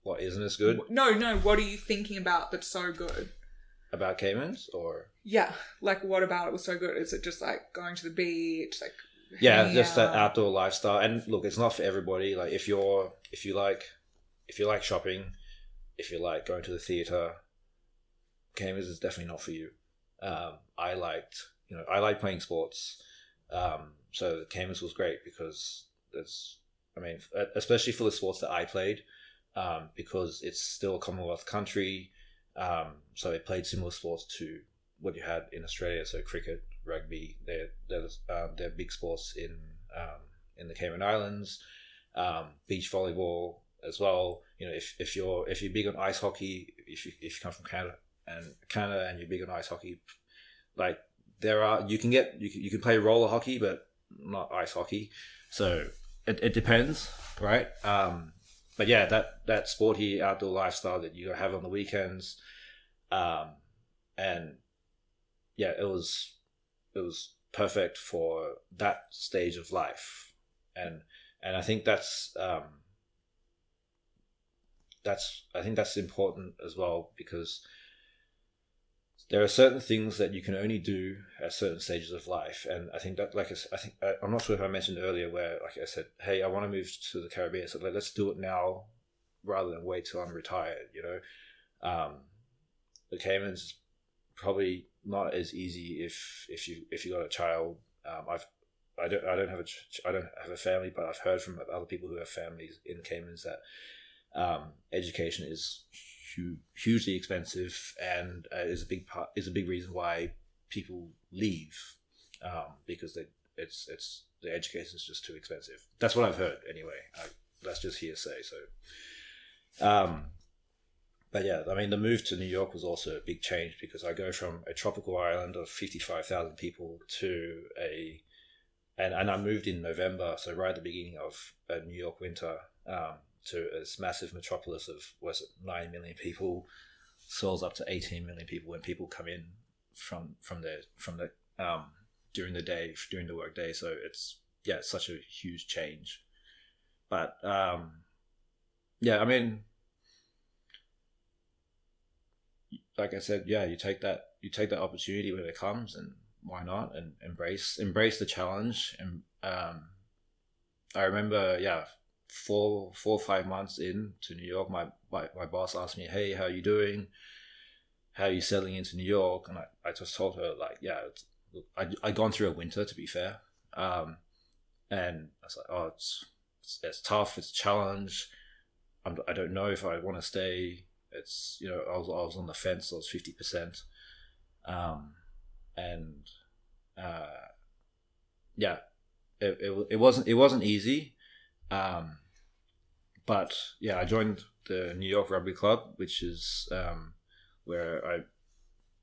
What isn't as good? No. What are you thinking about that's so good? About Caymans, or yeah, like what about it was so good? Is it just like going to the beach, like just that outdoor lifestyle? And look, it's not for everybody. Like if you like shopping, if you like going to the theater, Caymans is definitely not for you. I like playing sports, so Caymans was great because especially for the sports that I played. Because it's still a Commonwealth country, so it played similar sports to what you had in Australia. So cricket, rugby, they're big sports in the Cayman Islands. Beach volleyball as well. You know, if you're big on ice hockey, if you come from Canada and you're big on ice hockey, like you can play roller hockey, but not ice hockey. So it depends, right? But yeah, that sporty outdoor lifestyle that you have on the weekends, and yeah, it was perfect for that stage of life, and I think that's important as well, because there are certain things that you can only do at certain stages of life. And I think that, I'm not sure if I mentioned earlier where, like I said, hey, I want to move to the Caribbean. So let's do it now rather than wait till I'm retired, you know? The Caymans is probably not as easy if you got a child. I don't have a family, but I've heard from other people who have families in Caymans that education is hugely expensive, and is a big reason why people leave, because the education is just too expensive. That's what I've heard anyway. That's just hearsay. So, but yeah, I mean, the move to New York was also a big change, because I go from a tropical island of 55,000 people to and I moved in November, so right at the beginning of a New York winter. To this massive metropolis of 9 million people, swells up to 18 million people when people come in from the during the work day. So it's such a huge change. But I mean, like I said, you take that opportunity when it comes, and why not, and embrace the challenge. And I remember 4 or 5 months in to New York, my boss asked me, hey, how are you doing? How are you settling into New York? And I just told her, like, I'd gone through a winter, to be fair. And I was like, oh, it's tough, it's a challenge. I don't know if I want to stay. It's, you know, I was on the fence. I was 50%. It wasn't easy. But I joined the New York Rugby Club, which is where I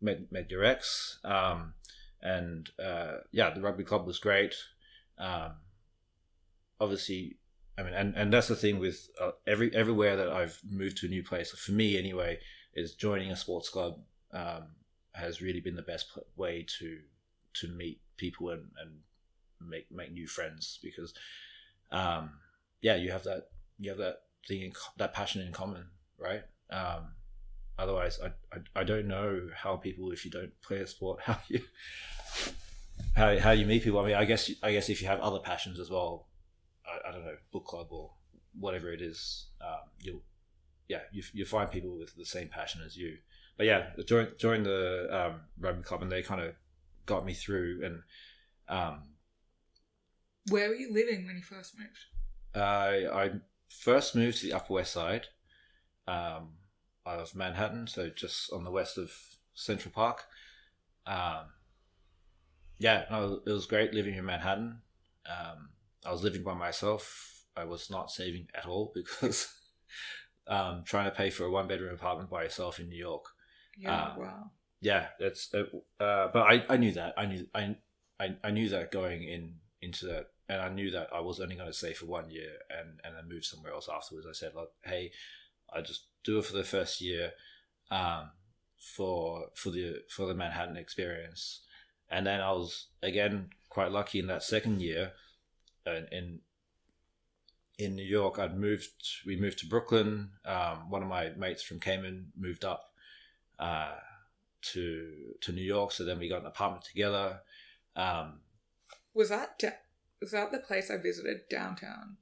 met your ex, and the rugby club was great. obviously, I mean, and that's the thing with everywhere that I've moved to a new place, for me anyway, is joining a sports club has really been the best way to meet people and make new friends, because you have that thing, that passion in common, right? Otherwise, I don't know how people, if you don't play a sport, how you meet people. I mean, I guess if you have other passions as well, I don't know, book club or whatever it is, you find people with the same passion as you. But yeah, joined the rugby club, and they kind of got me through. And where were you living when you first moved? I first moved to the Upper West Side of Manhattan, so just on the west of Central Park. It was great living in Manhattan. I was living by myself. I was not saving at all, because trying to pay for a 1-bedroom apartment by yourself in New York. Wow. Yeah, that's. But I knew that. I knew that going into that, and I knew that I was only going to stay for 1 year and then move somewhere else afterwards. I said, like, hey, I just do it for the first year, for the Manhattan experience, and then I was again quite lucky in that second year. In New York, we moved to Brooklyn. One of my mates from Cayman moved up to New York, so then we got an apartment together. Was that the place I visited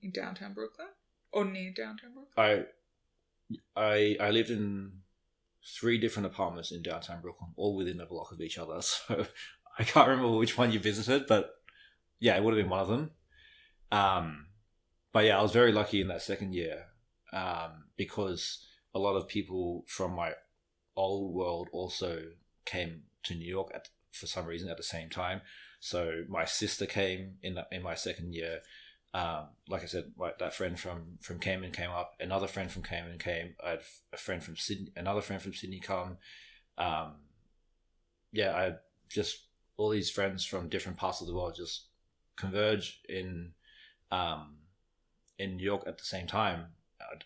in downtown Brooklyn, or near downtown Brooklyn? I lived in 3 different apartments in downtown Brooklyn, all within a block of each other. So I can't remember which one you visited, but yeah, it would have been one of them. But yeah, I was very lucky in that second year, because a lot of people from my old world also came to New York for some reason at the same time. So my sister came in my second year. Like I said, that friend from Cayman came up. Another friend from Cayman came. I had a friend from Sydney. Another friend from Sydney come. I had just all these friends from different parts of the world just converge in New York at the same time.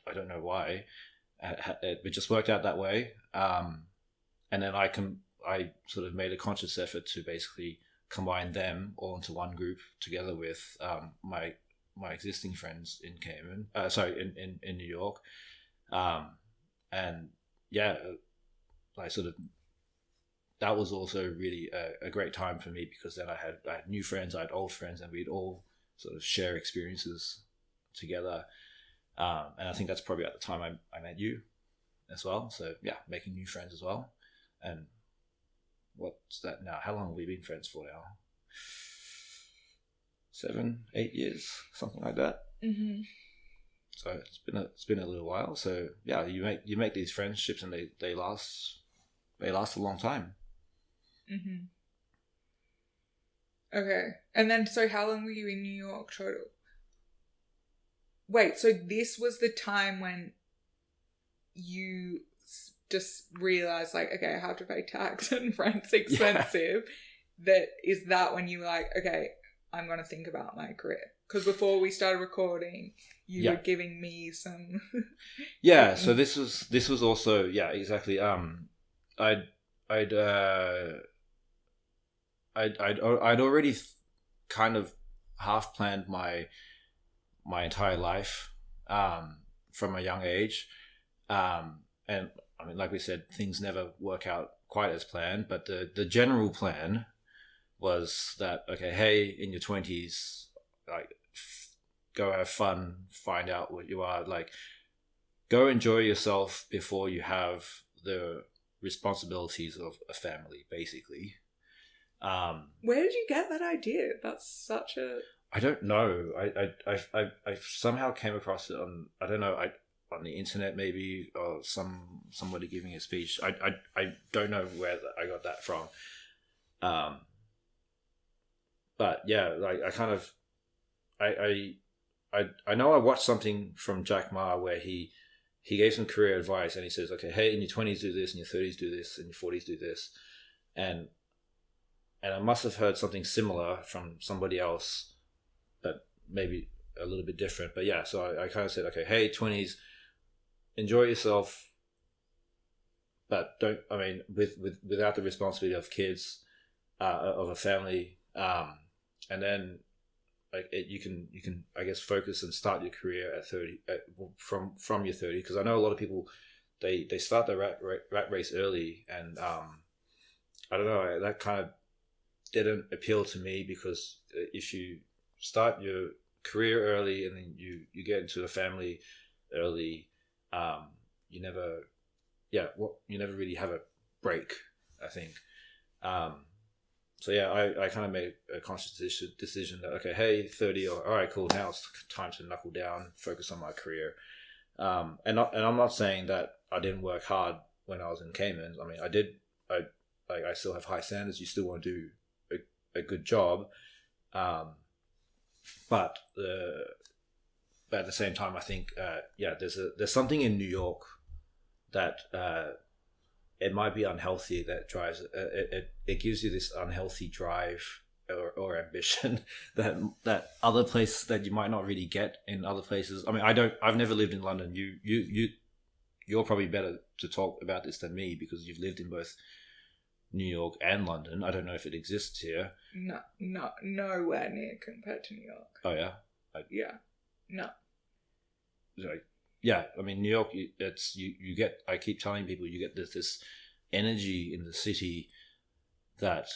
I don't know why. It just worked out that way. And then I sort of made a conscious effort to basically combine them all into one group together with my existing friends in Cayman. In New York. And yeah, I sort of, that was also really a great time for me, because then I had new friends, I had old friends, and we'd all sort of share experiences together. And I think that's probably at the time I met you as well. So yeah, making new friends as well. And what's that now? How long have we been friends for now? 7, 8 years, something like that. Mm-hmm. So it's been a little while. So yeah, you make these friendships, and they last a long time. Mm-hmm. Okay, and then so how long were you in New York total? Wait, so this was the time when you just realized, like, okay, I have to pay tax and rent's expensive. Yeah. Is that when you were like, okay, I'm going to think about my career? Because before we started recording, you were giving me some. Yeah. So this was also exactly. I'd already kind of half planned my entire life from a young age, and I mean, like we said, things never work out quite as planned, but the general plan was that, okay, hey, in your 20s, like, go have fun, find out what you are, like, go enjoy yourself before you have the responsibilities of a family, basically. Where did you get that idea? That's such a... I don't know. I somehow came across it on, I don't know, on the internet maybe, or somebody giving a speech. I don't know where I got that from. But yeah, like I kind of, I know I watched something from Jack Ma where he gave some career advice, and he says, okay, hey, in your 20s do this, in your 30s do this, in your 40s do this, and I must have heard something similar from somebody else, but maybe a little bit different. But yeah, so I kind of said, okay, hey, 20s, enjoy yourself, but don't. I mean, without the responsibility of kids, of a family, and then like you can I guess focus and start your career at 30 from your 30, because I know a lot of people they start the rat race early, and I don't know, that kind of didn't appeal to me, because if you start your career early and then you get into a family early, you never really have a break, I think. So yeah, I kind of made a conscious decision that, okay, hey, 30, all right, cool, now it's time to knuckle down, focus on my career. And I'm not saying that I didn't work hard when I was in Caymans. I mean, I did. I still have high standards. You still want to do a good job, but at the same time, I think there's something in New York that it might be unhealthy, that drives it gives you this unhealthy drive or ambition that other places that you might not really get in other places. I mean, I've never lived in London. You're probably better to talk about this than me, because you've lived in both New York and London. I don't know if it exists here. No, nowhere near compared to New York. Oh yeah. No. Like, yeah, I mean, New York, it's you get. I keep telling people, you get this energy in the city that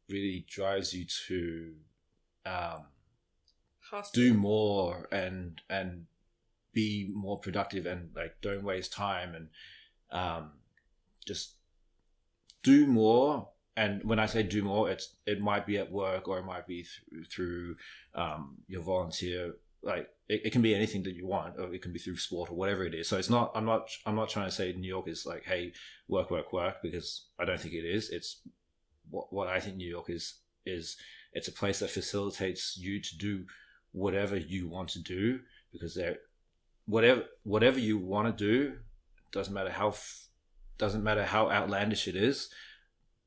really drives you to do more and be more productive, and like don't waste time, and just do more. And when I say do more, it might be at work, or it might be through your volunteer. Like it can be anything that you want, or it can be through sport or whatever it is. So it's not. I'm not trying to say New York is like, hey, work, because I don't think it is. It's what I think New York is. It's a place that facilitates you to do whatever you want to do, because whatever you want to do, doesn't matter how outlandish it is.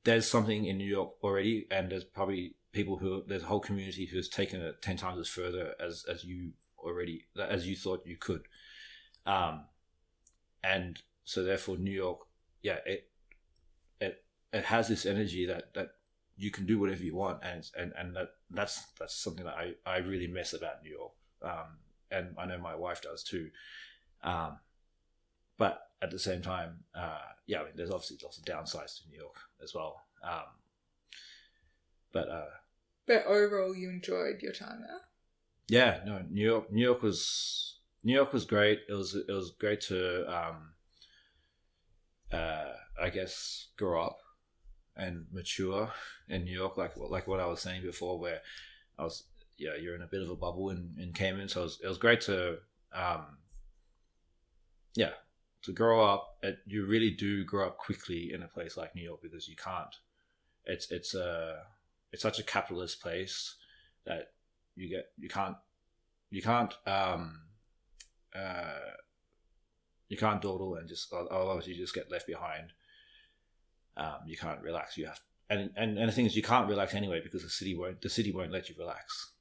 There's something in New York already, and there's probably there's a whole community who's taken it 10 times as further as you thought you could. And so therefore New York, yeah, it has this energy that you can do whatever you want, and that's something that I really miss about New York. And I know my wife does too. But at the same time, I mean, there's obviously lots of downsides to New York as well. But overall, you enjoyed your time there? Yeah, no, New York was great. It was great to I guess grow up and mature in New York, like what I was saying before, where I was, you're in a bit of a bubble in Cayman. So it was great to to grow up. You really do grow up quickly in a place like New York, because you can't. It's such a capitalist place that you can't dawdle and just, otherwise you just get left behind. You can't relax. You have, and the thing is, you can't relax anyway, because the city won't let you relax.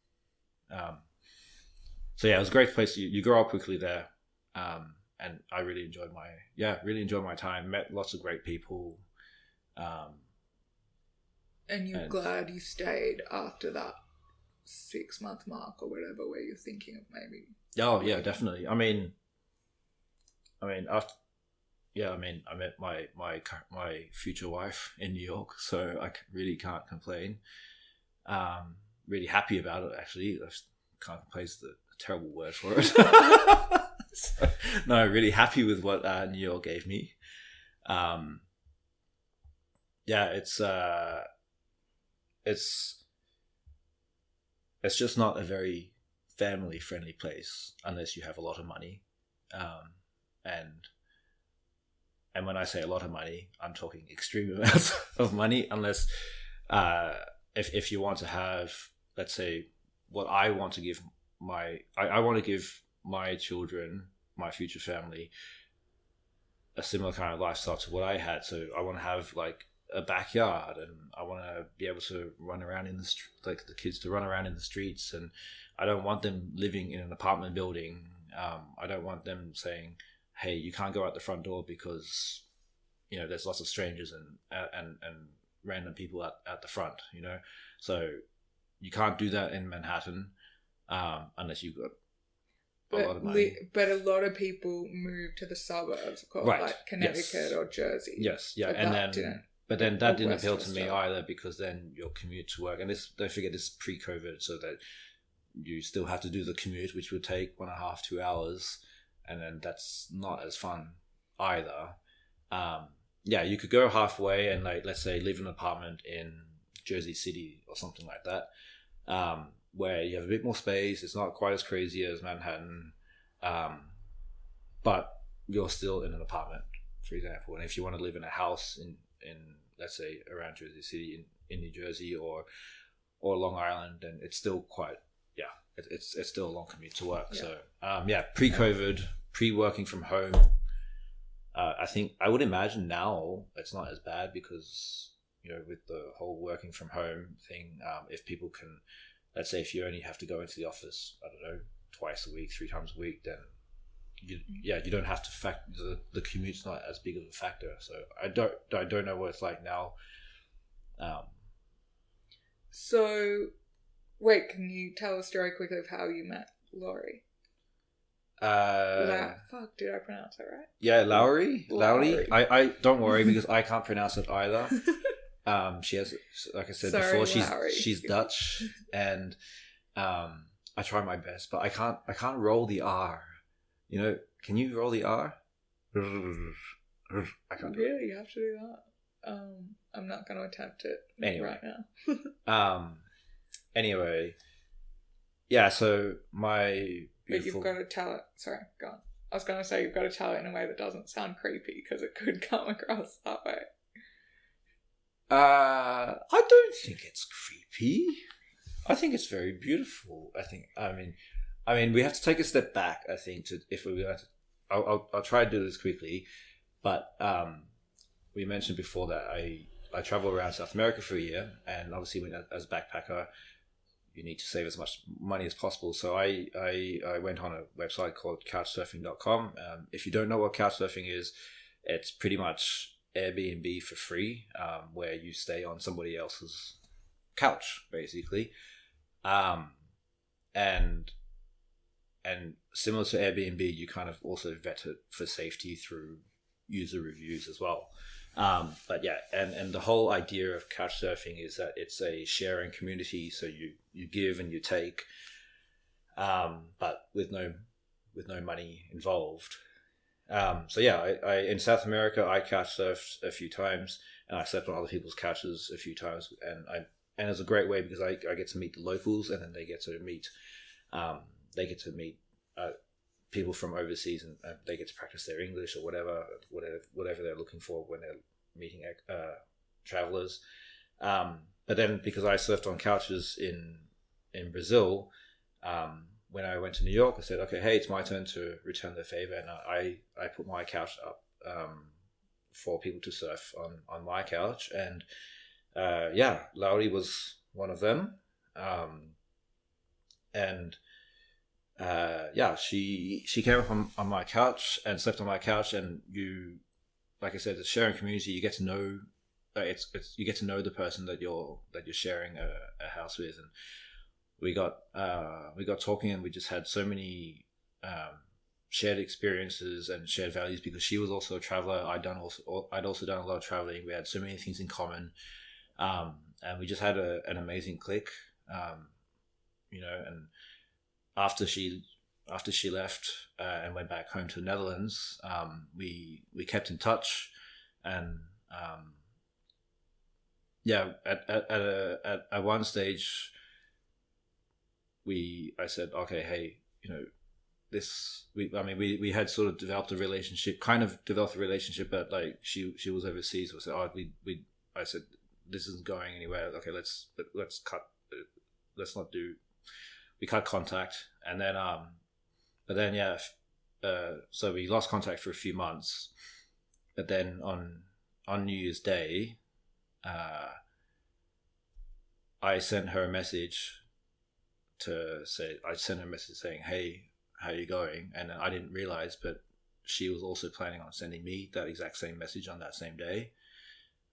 So yeah, it was a great place. You grow up quickly there, and I really enjoyed my time. Met lots of great people. And you're glad you stayed after that 6-month mark or whatever, where you're thinking of maybe. Oh yeah, definitely. I mean, after. Yeah, I mean, I met my future wife in New York, so I really can't complain. Really happy about it, actually. Can't complain is a terrible word for it. So, no, really happy with what New York gave me. It's just not a very family friendly place unless you have a lot of money, and when I say a lot of money, I'm talking extreme amounts of money. Unless, if you want to have, let's say, what I want to give I want to give my children, my future family, a similar kind of lifestyle to what I had. So I want to have like a backyard, and I want to be able to run around in like the kids to run around in the streets, and I don't want them living in an apartment building. I don't want them saying, "Hey, you can't go out the front door because there's lots of strangers and random people at the front." So you can't do that in Manhattan unless you've got a lot of money. But a lot of people move to the suburbs, like Connecticut or Jersey. Yes, yeah, but then that didn't appeal to me either, because then your commute to work, and don't forget this is pre-COVID, so that you still have to do the commute, which would take 1.5 to 2 hours, and then that's not as fun either. You could go halfway and, like, let's say live in an apartment in Jersey City or something like that, where you have a bit more space. It's not quite as crazy as Manhattan, but you're still in an apartment, for example. And if you want to live in a house in let's say around Jersey City in New Jersey or Long Island, then it's still quite it's still a long commute to work. So pre-COVID, pre-working from home, I think I would imagine now it's not as bad, because with the whole working from home thing, if people can, let's say if you only have to go into the office, I don't know, twice a week, 3 times a week, then you don't have to factor the commute's not as big of a factor. So I don't know what it's like now. So wait, can you tell a story quickly of how you met Laurie? Fuck, did I pronounce it right? Yeah, Lowry. I don't worry, because I can't pronounce it either. She has, like I said before, she's Dutch, and I try my best, but I can't roll the R. Can you roll the R? I can't. Really, you have to do that. I'm not going to attempt it right now. Anyway, so my beautiful... But you've got to tell it. Sorry, go on. I was going to say you've got to tell it in a way that doesn't sound creepy, because it could come across that way. I don't think it's creepy. I think it's very beautiful. I mean, we have to take a step back, I think, if we're going to... I'll try to do this quickly, but we mentioned before that I travel around South America for a year, and obviously when as a backpacker, you need to save as much money as possible. So I went on a website called couchsurfing.com. If you don't know what couchsurfing is, it's pretty much Airbnb for free, where you stay on somebody else's couch, basically. And similar to Airbnb, you kind of also vet it for safety through user reviews as well. But yeah, and the whole idea of couchsurfing is that it's a sharing community, so you give and you take, but with no money involved. So yeah, I in South America I couch surfed a few times, and I slept on other people's couches a few times, and it's a great way, because I get to meet the locals, and then they get to meet people from overseas, and they get to practice their English or whatever they're looking for when they're meeting travelers. But then, because I surfed on couches in Brazil, when I went to New York, I said, okay, hey, it's my turn to return the favor, and I put my couch up for people to surf on my couch, and Laurie was one of them, and she came up on my couch and slept on my couch, and you, like I said, the sharing community, you get to know you get to know the person that you're sharing a house with, and we got talking, and we just had so many shared experiences and shared values, because she was also a traveler. I'd also done a lot of traveling. We had so many things in common, and we just had an amazing click, and after she left and went back home to the Netherlands, we kept in touch, and at one stage I said, okay, hey, we had sort of developed a relationship, but like she was overseas. So I said, I said, this isn't going anywhere. Okay, let's cut. We cut contact, and then so we lost contact for a few months, but then on New Year's Day, I sent her a message saying, "Hey, how are you going?" And I didn't realize, but she was also planning on sending me that exact same message on that same day.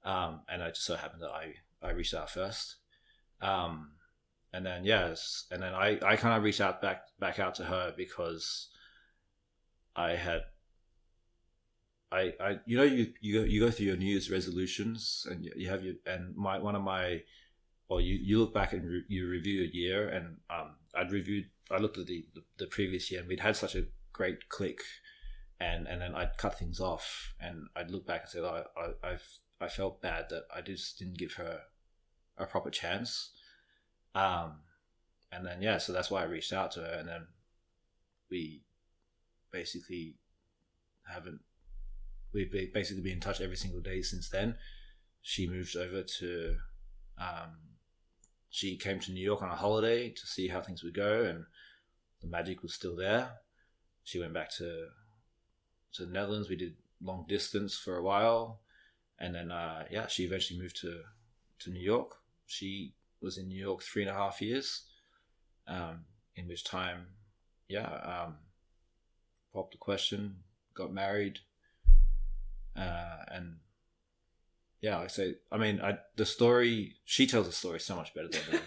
And it just so happened that I reached out first. And then I kind of reached out back out to her because I you go through your New Year's resolutions, and you have you look back and you review a year, and I looked at the previous year, and we'd had such a great click, and then I'd cut things off, and I'd look back and say, I felt bad that I just didn't give her a proper chance. And then so that's why I reached out to her, and then we basically we've basically been in touch every single day since then. She moved over to she came to New York on a holiday to see how things would go, and the magic was still there. She went back to the Netherlands. We did long distance for a while, and then she eventually moved to New York. She was in New York 3.5 years, in which time popped the question, got married, and I say, I mean, she tells the story so much better than me.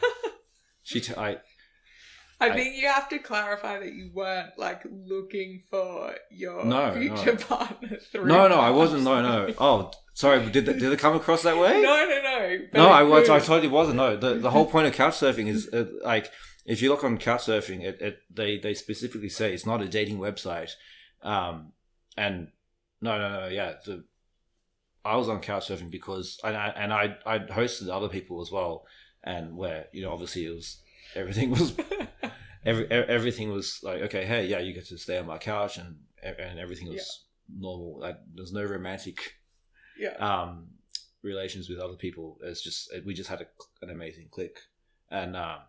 I think you have to clarify that you weren't like looking for your future partner through. No, I wasn't. No. Oh, sorry. Did it come across that way? No. No, I totally wasn't. No, the whole point of couchsurfing is like, if you look on couchsurfing, they specifically say it's not a dating website. And no. Yeah, I was on couchsurfing because I hosted other people as well, and where obviously it was everything was. Everything was like, okay, hey, you get to stay on my couch, and everything was normal. Like, there's no romantic relations with other people. We just had an amazing click, and I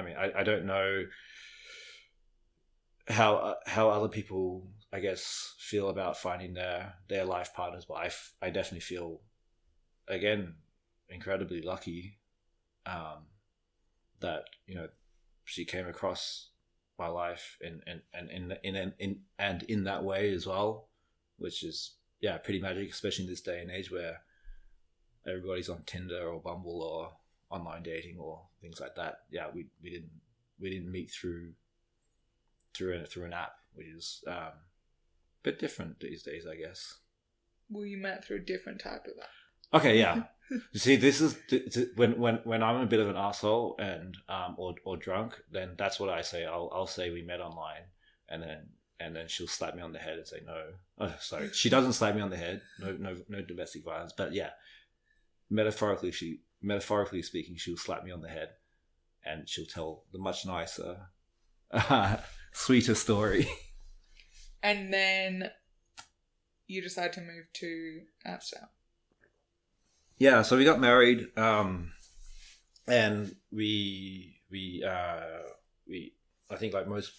mean, I don't know how other people, I guess, feel about finding their life partners, but I definitely feel, again, incredibly lucky that she came across my life in that way as well, which is pretty magic, especially in this day and age where everybody's on Tinder or Bumble or online dating or things like that. We didn't meet through an app, which is a bit different these days, I guess. Well, you met through a different type of app. Okay, yeah. You see, this is when I'm a bit of an asshole and or drunk, then that's what I say. I'll say we met online, and then she'll slap me on the head and say no. Oh, sorry, she doesn't slap me on the head. No domestic violence. But metaphorically speaking, she'll slap me on the head, and she'll tell the much nicer, sweeter story. And then you decide to move to Amsterdam. Yeah, so we got married, and we I think, like most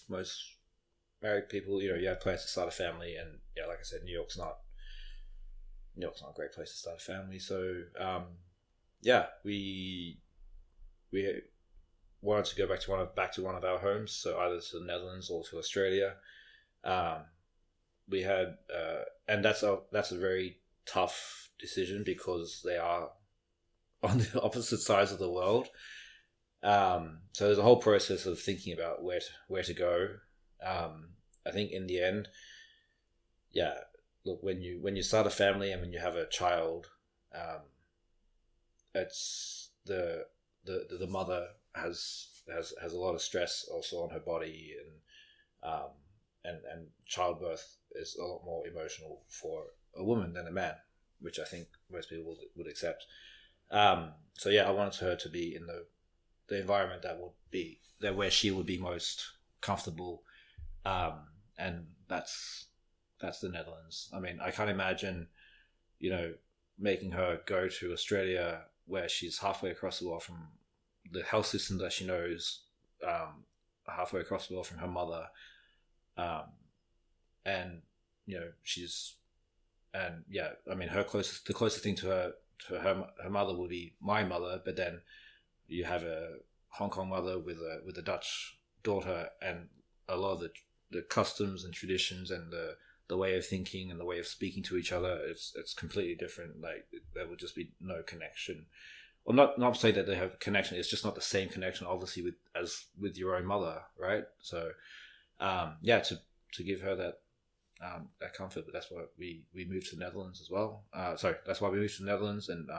married people, you have plans to start a family, and like I said, New York's not a great place to start a family. So we wanted to go back to one of our homes, so either to the Netherlands or to Australia. We had and that's a very tough decision because they are on the opposite sides of the world. So there's a whole process of thinking about where to go. I think in the end, look, when you start a family and when you have a child, it's the mother has a lot of stress also on her body, and childbirth is a lot more emotional for a woman than a man, which I think most people would accept. So I wanted her to be in the environment that would be there where she would be most comfortable, and that's the Netherlands. I mean, I can't imagine, making her go to Australia where she's halfway across the world from the health system that she knows, halfway across the world from her mother, and she's. And I mean, the closest thing to her her mother would be my mother, but then you have a Hong Kong mother with a Dutch daughter, and a lot of the customs and traditions and the way of thinking and the way of speaking to each other, it's completely different. Like there would just be no connection. Well, not to say that they have a connection. It's just not the same connection, obviously, with your own mother, right? So, to give her that comfort. But that's why we moved to the Netherlands as well. That's why we moved to the Netherlands and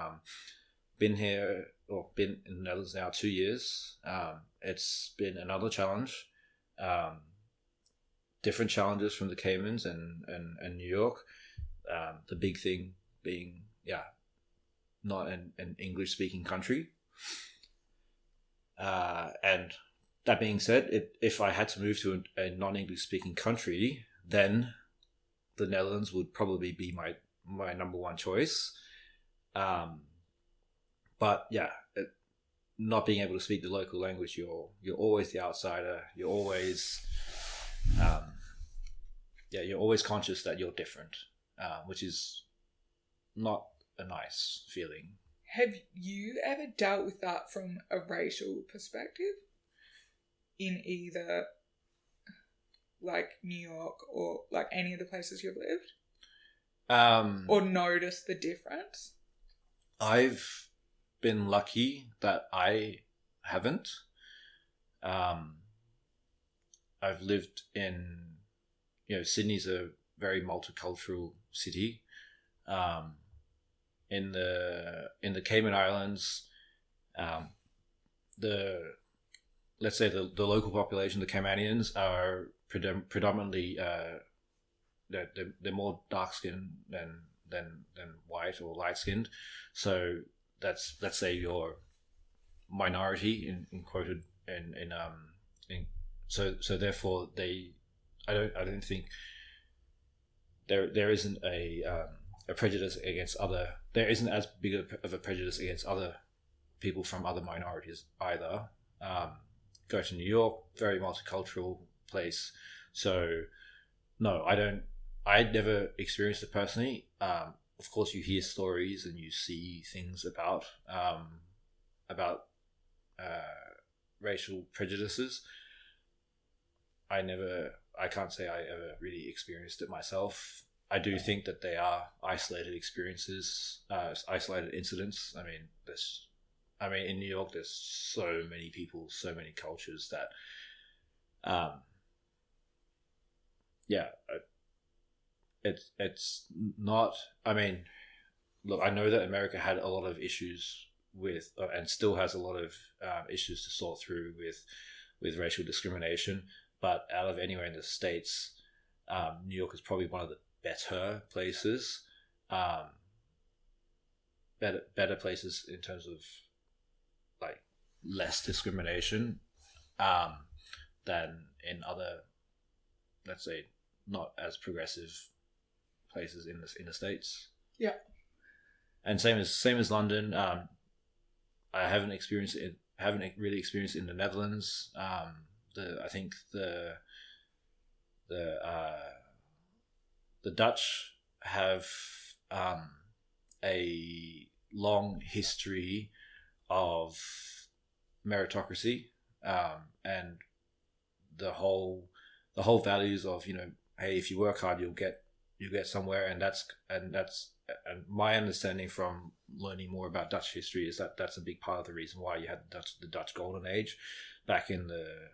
been in the Netherlands now 2 years. It's been another challenge. Different challenges from the Caymans and New York. The big thing being, not an English-speaking country. And that being said, if I had to move to a non-English-speaking country, then the Netherlands would probably be my number one choice. But yeah, not being able to speak the local language, you're always the outsider. You're always, you're always conscious that you're different, which is not a nice feeling. Have you ever dealt with that from a racial perspective in either like New York or like any of the places you've lived? Or noticed the difference? I've been lucky that I haven't. I've lived in, Sydney's a very multicultural city. In the Cayman Islands, let's say the local population, the Caymanians, are predominantly they're more dark skinned than white or light skinned. So that's, let's say, your minority in quoted so therefore I don't think there isn't a prejudice against other. There isn't as big of a prejudice against other people from other minorities either. Go to New York, very multicultural place. So no, I don't. I never experienced it personally. Of course, you hear stories and you see things about racial prejudices. I can't say I ever really experienced it myself. I do think that they are isolated experiences, isolated incidents. I mean, in New York, there's so many people, so many cultures that, it's not. I mean, look, I know that America had a lot of issues with, and still has a lot of issues to sort through with racial discrimination. But out of anywhere in the States, New York is probably one of the better places, better places in terms of like less discrimination than in other, let's say, not as progressive places in the States. Yeah. And same as London. I haven't really experienced it in the Netherlands. I think the Dutch have a long history of meritocracy, and the whole values of, hey, if you work hard, you'll get somewhere, and my understanding from learning more about Dutch history is that that's a big part of the reason why you had the Dutch Golden Age back in the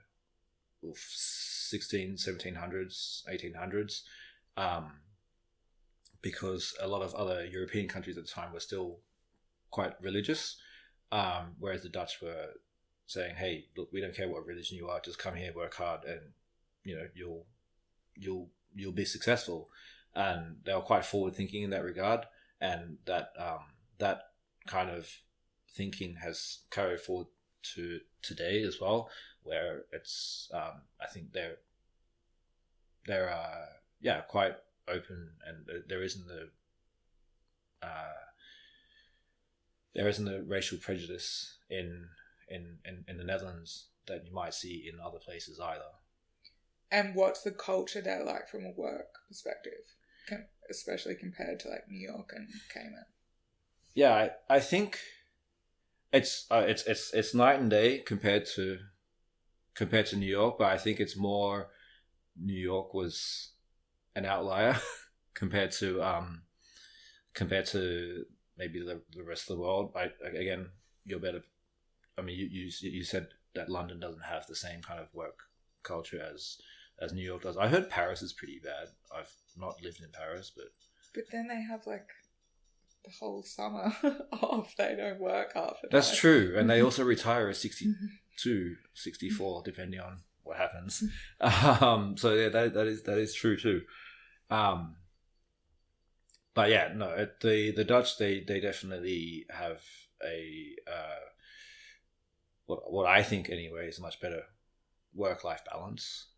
1700s, 1800s, because a lot of other European countries at the time were still quite religious, whereas the Dutch were saying, hey, look, we don't care what religion you are, just come here, work hard, and you'll be successful. And they were quite forward thinking in that regard, and that kind of thinking has carried forward to today as well, where it's I think they're quite open, and there isn't the racial prejudice in the Netherlands that you might see in other places either. And what's the culture there like from a work perspective, especially compared to like New York and Cayman? I think it's night and day compared to New York, but I think it's more New York was an outlier compared to maybe the rest of the world. Again, you're better. I mean, you said that London doesn't have the same kind of work culture as New York does. I heard Paris is pretty bad. I've not lived in Paris, but then they have like the whole summer off. They don't work half the time. That's true, and they also retire at 62, 64, depending on what happens. So yeah, that is true too. But yeah, no, the Dutch they definitely have a what I think anyway is a much better work-life balance,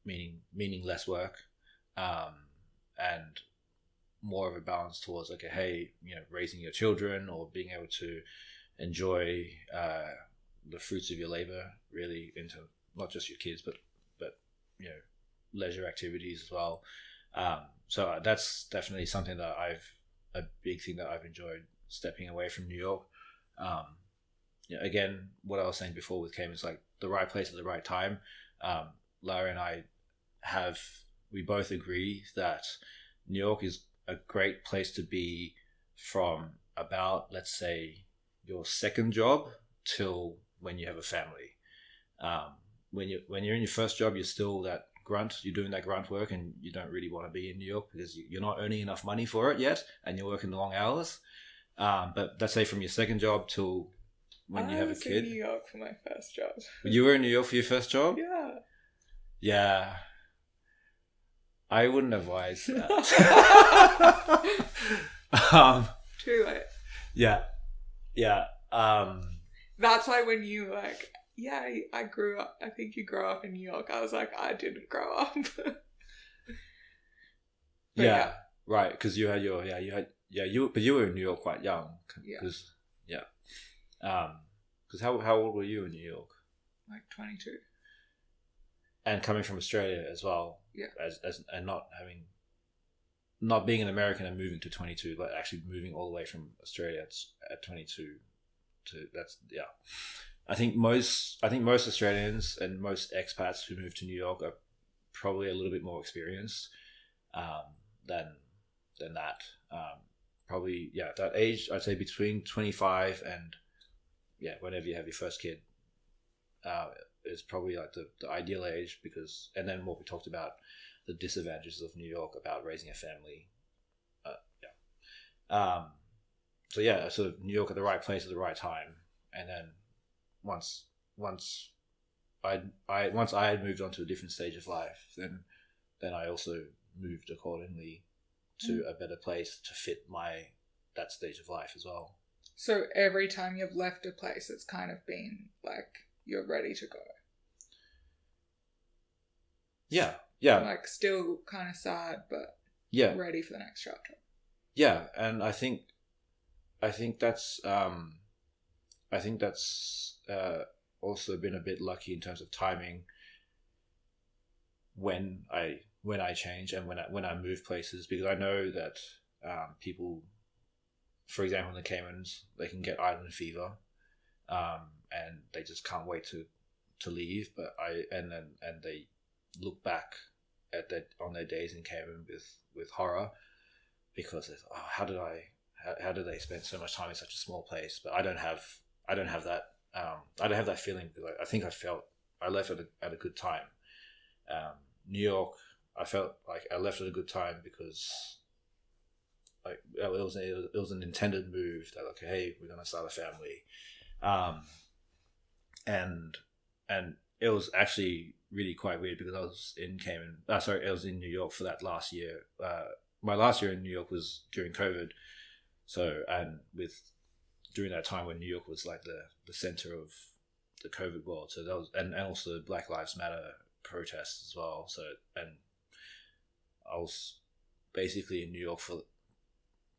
meaning less work, and more of a balance towards okay, hey, raising your children or being able to enjoy the fruits of your labor, really into not just your kids, but leisure activities as well. So that's definitely something that a big thing that I've enjoyed stepping away from New York. Again, what I was saying before with Caymans, like the right place at the right time. Lara and I we both agree that New York is a great place to be from about, let's say, your second job till when you have a family. When you're in your first job, you're still that grunt. You're doing that grunt work, and you don't really want to be in New York because you're not earning enough money for it yet, and you're working long hours. But let's say from your second job till when you have a kid. I was in New York for my first job. You were in New York for your first job? Yeah. Yeah. I wouldn't advise that. Too late. Yeah. That's why when you like, I grew up. I think you grew up in New York. I was like, I didn't grow up. Yeah, right. Because you were in New York quite young. Because how old were you in New York? Like 22. And coming from Australia as well. Yeah. And not being an American and moving to 22, but actually moving all the way from Australia at 22 to I think most Australians and most expats who move to New York are probably a little bit more experienced than that. Probably that age, I'd say between 25 and whenever you have your first kid is probably like the ideal age, because and then what we talked about, the disadvantages of New York about raising a family. So New York at the right place at the right time, and then once I had moved on to a different stage of life, then I also moved accordingly to a better place to fit that stage of life as well. So every time you've left a place, it's kind of been like you're ready to go. Yeah. Like still kind of sad, but ready for the next chapter. Yeah, and I think that's also been a bit lucky in terms of timing when I change and when I move places, because I know that people, for example, in the Caymans, they can get island fever, and they just can't wait to leave. But they look back on their days in Cayman with horror, because how did they spend so much time in such a small place? But I don't have that. I don't have that feeling, because I think I left at a good time. New York, I felt like I left at a good time because it was an intended move that hey, we're gonna start a family, and it was actually really quite weird because I was in I was in New York for that last year. My last year in New York was during COVID, so during that time when New York was like the center of the COVID world, so that was and also Black Lives Matter protests as well. So and I was basically in New York for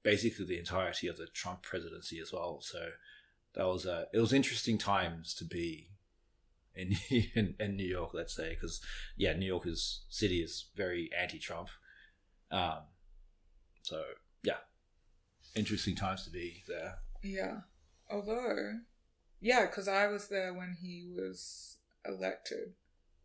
basically the entirety of the Trump presidency as well. So that it was interesting times to be in New York, let's say, because New York city is very anti-Trump. So interesting times to be there. Yeah. Although, yeah, because I was there when he was elected.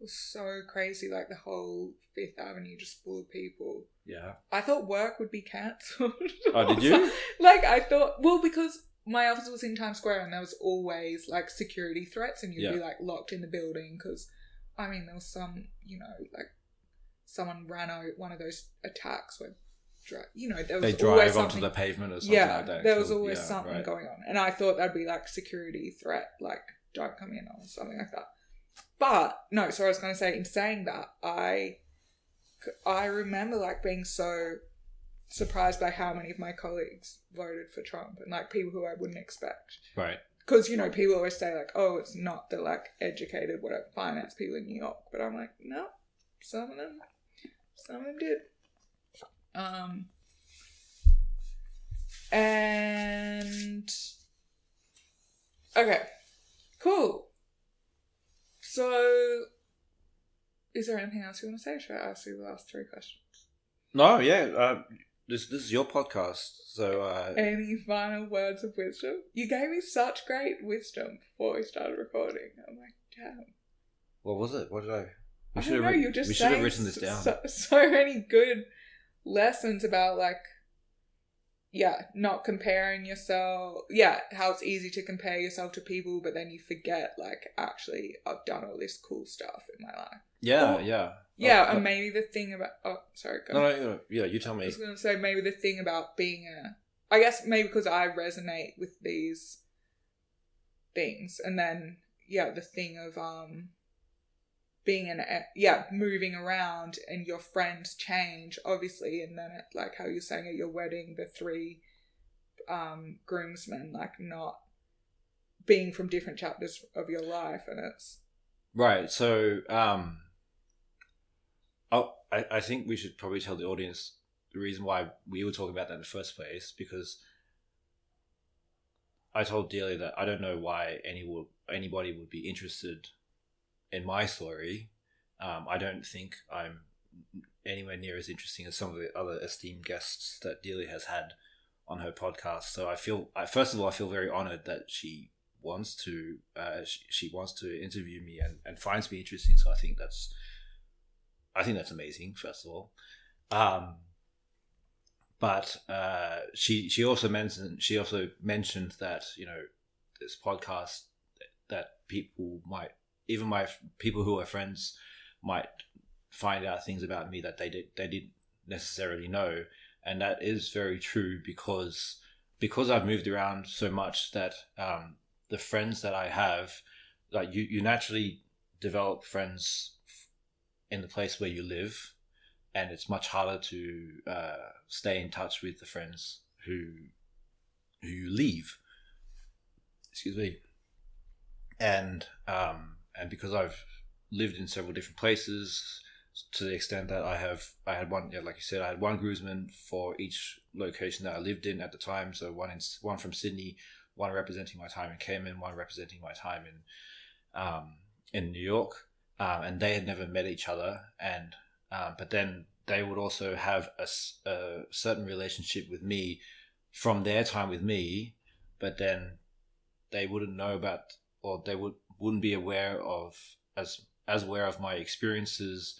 It was so crazy, like the whole Fifth Avenue just full of people. Yeah. I thought work would be cancelled. Oh, did you? Like, I thought, well, because my office was in Times Square and there was always, like, security threats and you'd be, like, locked in the building because, I mean, there was some, you know, like, someone ran out one of those attacks where, you know, there was they drive onto the pavement or something like that. There was always something going on. And I thought that'd be, like, security threat, like, don't come in or something like that. But, no, so I was going to say, in saying that, I remember, like, being so surprised by how many of my colleagues voted for Trump and, like, people who I wouldn't expect. Right. Because, you know, people always say, like, oh, it's not the, like, educated, whatever, finance people in New York. But I'm like, no, some of them did. And... Okay. Cool. So... Is there anything else you want to say? Should I ask you the last 3 questions? No, yeah. This is your podcast, so... Any final words of wisdom? You gave me such great wisdom before we started recording. I'm like, damn. What was it? What did I... We should have written this down. So many good lessons about, like, yeah, not comparing yourself. Yeah, how it's easy to compare yourself to people, but then you forget, like, actually, I've done all this cool stuff in my life. Yeah, Yeah, and maybe the thing about... Oh, sorry, go on. No, yeah, you tell me. I was going to say, maybe the thing about being I guess maybe because I resonate with these things. And then, yeah, the thing of being moving around and your friends change, obviously. And then, like how you're saying at your wedding, the 3 groomsmen, like, not being from different chapters of your life. And it's... Right, so... I think we should probably tell the audience the reason why we were talking about that in the first place, because I told Delia that I don't know why anybody would be interested in my story. I don't think I'm anywhere near as interesting as some of the other esteemed guests that Delia has had on her podcast. So first of all, I feel very honored that she wants to interview me and finds me interesting. So I think that's amazing, first of all. But she also mentioned that, you know, this podcast that people might, even my people who are friends, might find out things about me that they didn't necessarily know, and that is very true because I've moved around so much that the friends that I have, like you naturally develop friends in the place where you live, and it's much harder to stay in touch with the friends who you leave. Excuse me. And because I've lived in several different places, to the extent that I had one, like you said, I had one groomsman for each location that I lived in at the time. So one from Sydney, one representing my time in Cayman, one representing my time in New York. And they had never met each other, and but then they would also have a certain relationship with me from their time with me, but then they wouldn't know about, or they wouldn't be aware of as aware of my experiences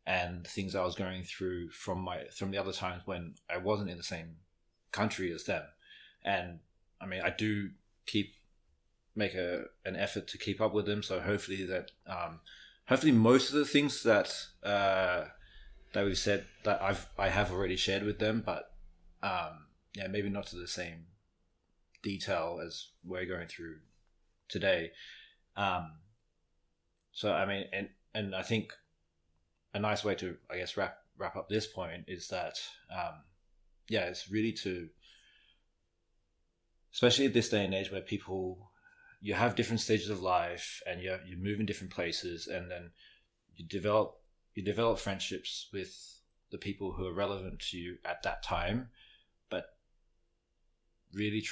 and things I was going through from the other times when I wasn't in the same country as them. And I mean, I do make an effort to keep up with them, so hopefully most of the things that we've said that I have already shared with them, but maybe not to the same detail as we're going through today. So I mean, and I think a nice way to, I guess, wrap up this point is that it's really to, especially at this day and age where you have different stages of life and you move in different places, and then you develop friendships with the people who are relevant to you at that time, but really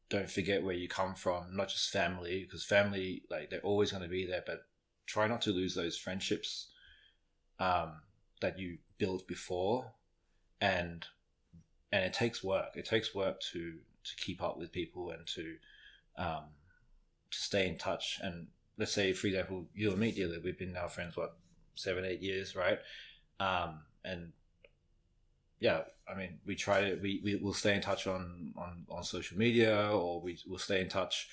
don't forget where you come from, not just family, because family, like, they're always going to be there, but try not to lose those friendships that you built before, and and it takes work. It takes work to keep up with people and to stay in touch. And let's say, for example, you and me, dealer, we've been now friends 7-8 years, right? And yeah, I mean, we will stay in touch on social media, or we'll stay in touch.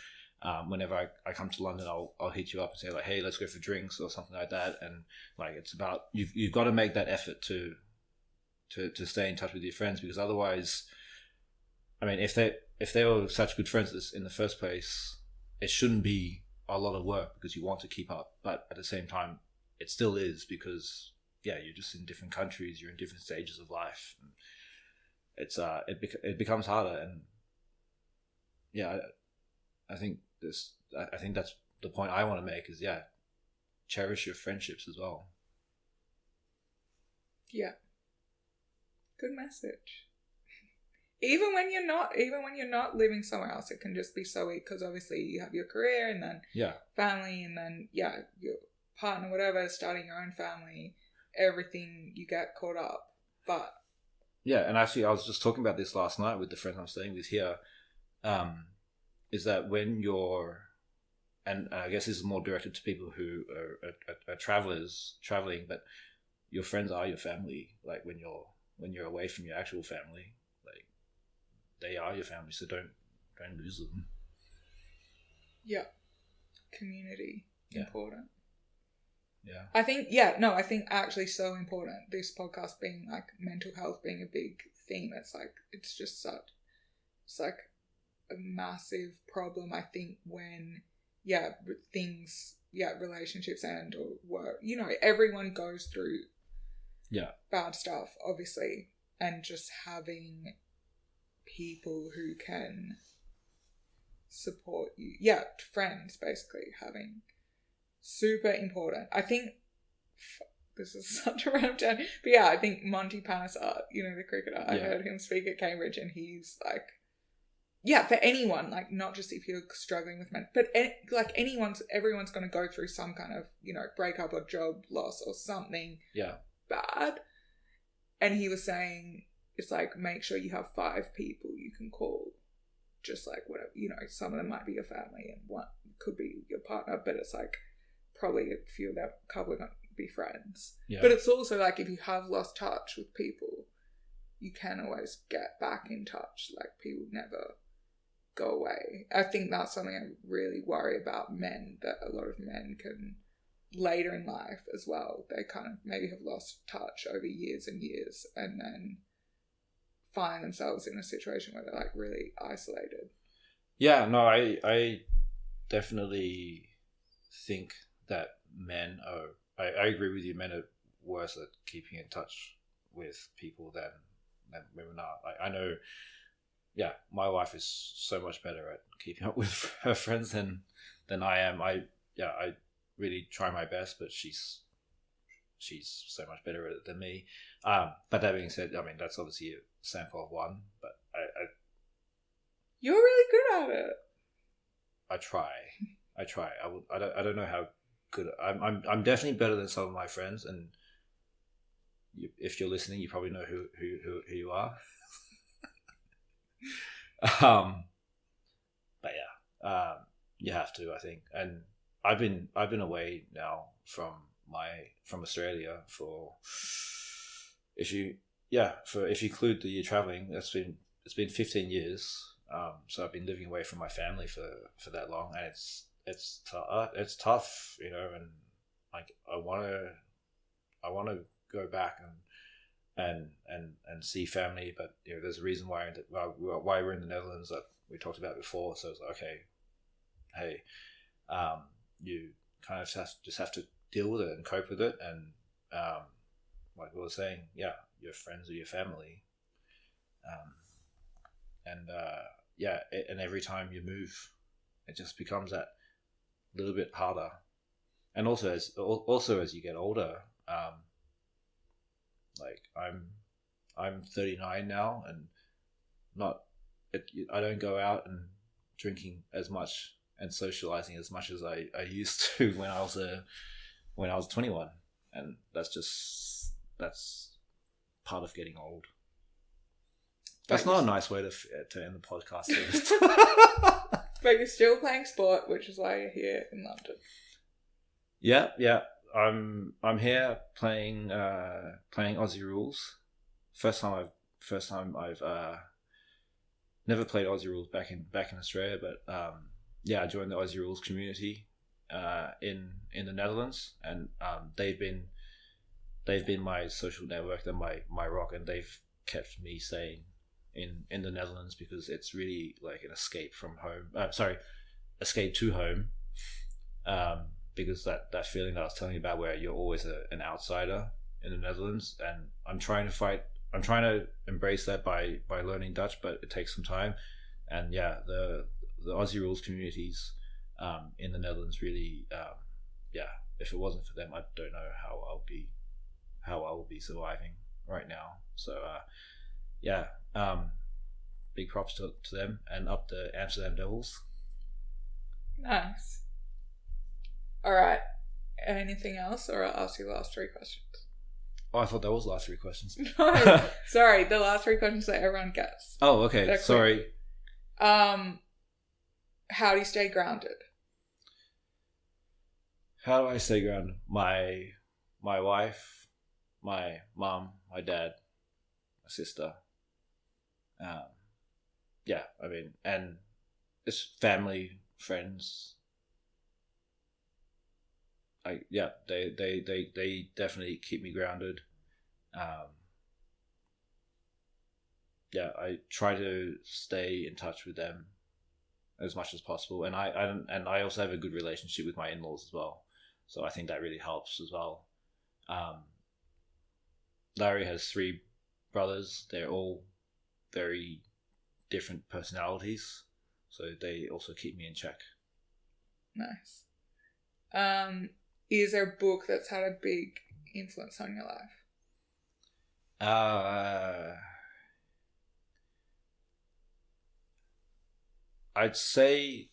Whenever I come to London, I'll hit you up and say like, hey, let's go for drinks or something like that. And like, it's about you've got to make that effort to stay in touch with your friends, because otherwise, I mean, if they were such good friends in the first place, it shouldn't be a lot of work because you want to keep up. But at the same time, it still is, because yeah, you're just in different countries, you're in different stages of life. And it's it becomes harder. And yeah, I think that's the point I want to make is, yeah, cherish your friendships as well. Yeah. Good message. Even when you're not living somewhere else, it can just be so weak, because obviously you have your career and then family, and then your partner, whatever, starting your own family, everything, you get caught up. But yeah, and actually I was just talking about this last night with the friends I'm staying with here, is that when you're, and I guess this is more directed to people who are traveling, but your friends are your family. Like when you're away from your actual family, like they are your family, so don't lose them. Yeah. Community. Important. Yeah. I think actually so important. This podcast being like mental health being a big theme. It's like a massive problem, I think, when relationships end or work. You know, everyone goes through bad stuff, obviously, and just having people who can support you, friends, basically, having super important. I think this is such a random turn, but yeah, I think Monty Panesar, the cricketer, I heard him speak at Cambridge, and he's like, for anyone, like, not just if you're struggling with men, but everyone's going to go through some kind of, breakup or job loss or something bad. And he was saying, it's like, make sure you have 5 people you can call, just like whatever, some of them might be your family and one could be your partner, but it's like probably a few of that couple are going to be friends. Yeah. But it's also like, if you have lost touch with people, you can always get back in touch. Like, people never go away. I think that's something I really worry about men, that a lot of men can later in life as well, they kind of maybe have lost touch over years and years, and then find themselves in a situation where they're like really isolated. Yeah, no, I definitely think that men are, I agree with you, men are worse at keeping in touch with people than women are. Like, I know, my wife is so much better at keeping up with her friends than I am. I really try my best, but she's so much better at it than me. But that being said, I mean, that's obviously a sample of one, but you're really good at it. I try. I don't know how good I'm definitely better than some of my friends, and if you're listening, you probably know who you are. But you have to, I think. And I've been away now from Australia for, if you include the year traveling, it's been 15 years. So I've been living away from my family for that long, and it's tough, and like I want to go back and see family, but there's a reason why we're in the Netherlands that we talked about before. So it's like, okay, hey, you kind of just have to deal with it and cope with it, and like we were saying, your friends are your family, and every time you move, it just becomes that little bit harder. And also as you get older, like I'm 39 now, and I don't go out and drinking as much and socializing as much as I used to when I was 21, and that's part of getting old. That's not a nice way to end the podcast. But you're still playing sport, which is why you're here in London. Yeah. I'm here playing Aussie rules. First time I've never played Aussie rules back in Australia, but I joined the Aussie rules community in the Netherlands, and they've been my social network and my rock, and they've kept me sane in the Netherlands because it's really like an escape from home. Escape to home. Because that feeling that I was telling you about, where you're always an outsider in the Netherlands, and I'm trying to embrace that by learning Dutch, but it takes some time. And the Aussie rules communities in the Netherlands really, if it wasn't for them, I don't know how I will be surviving right now. So big props to them, and up the Amsterdam Devils. Nice. All right. Anything else, or I'll ask you the last 3 questions? Oh, I thought that was the last 3 questions. No, sorry. The last 3 questions that everyone gets. Oh, okay. Sorry. How do you stay grounded? How do I stay grounded? My wife, my mum, my dad, my sister. And it's family, friends. They definitely keep me grounded. I try to stay in touch with them as much as possible, and I also have a good relationship with my in-laws as well, so I think that really helps as well. Larry has 3 brothers. They're all very different personalities, so they also keep me in check. Nice. Is there a book that's had a big influence on your life? I'd say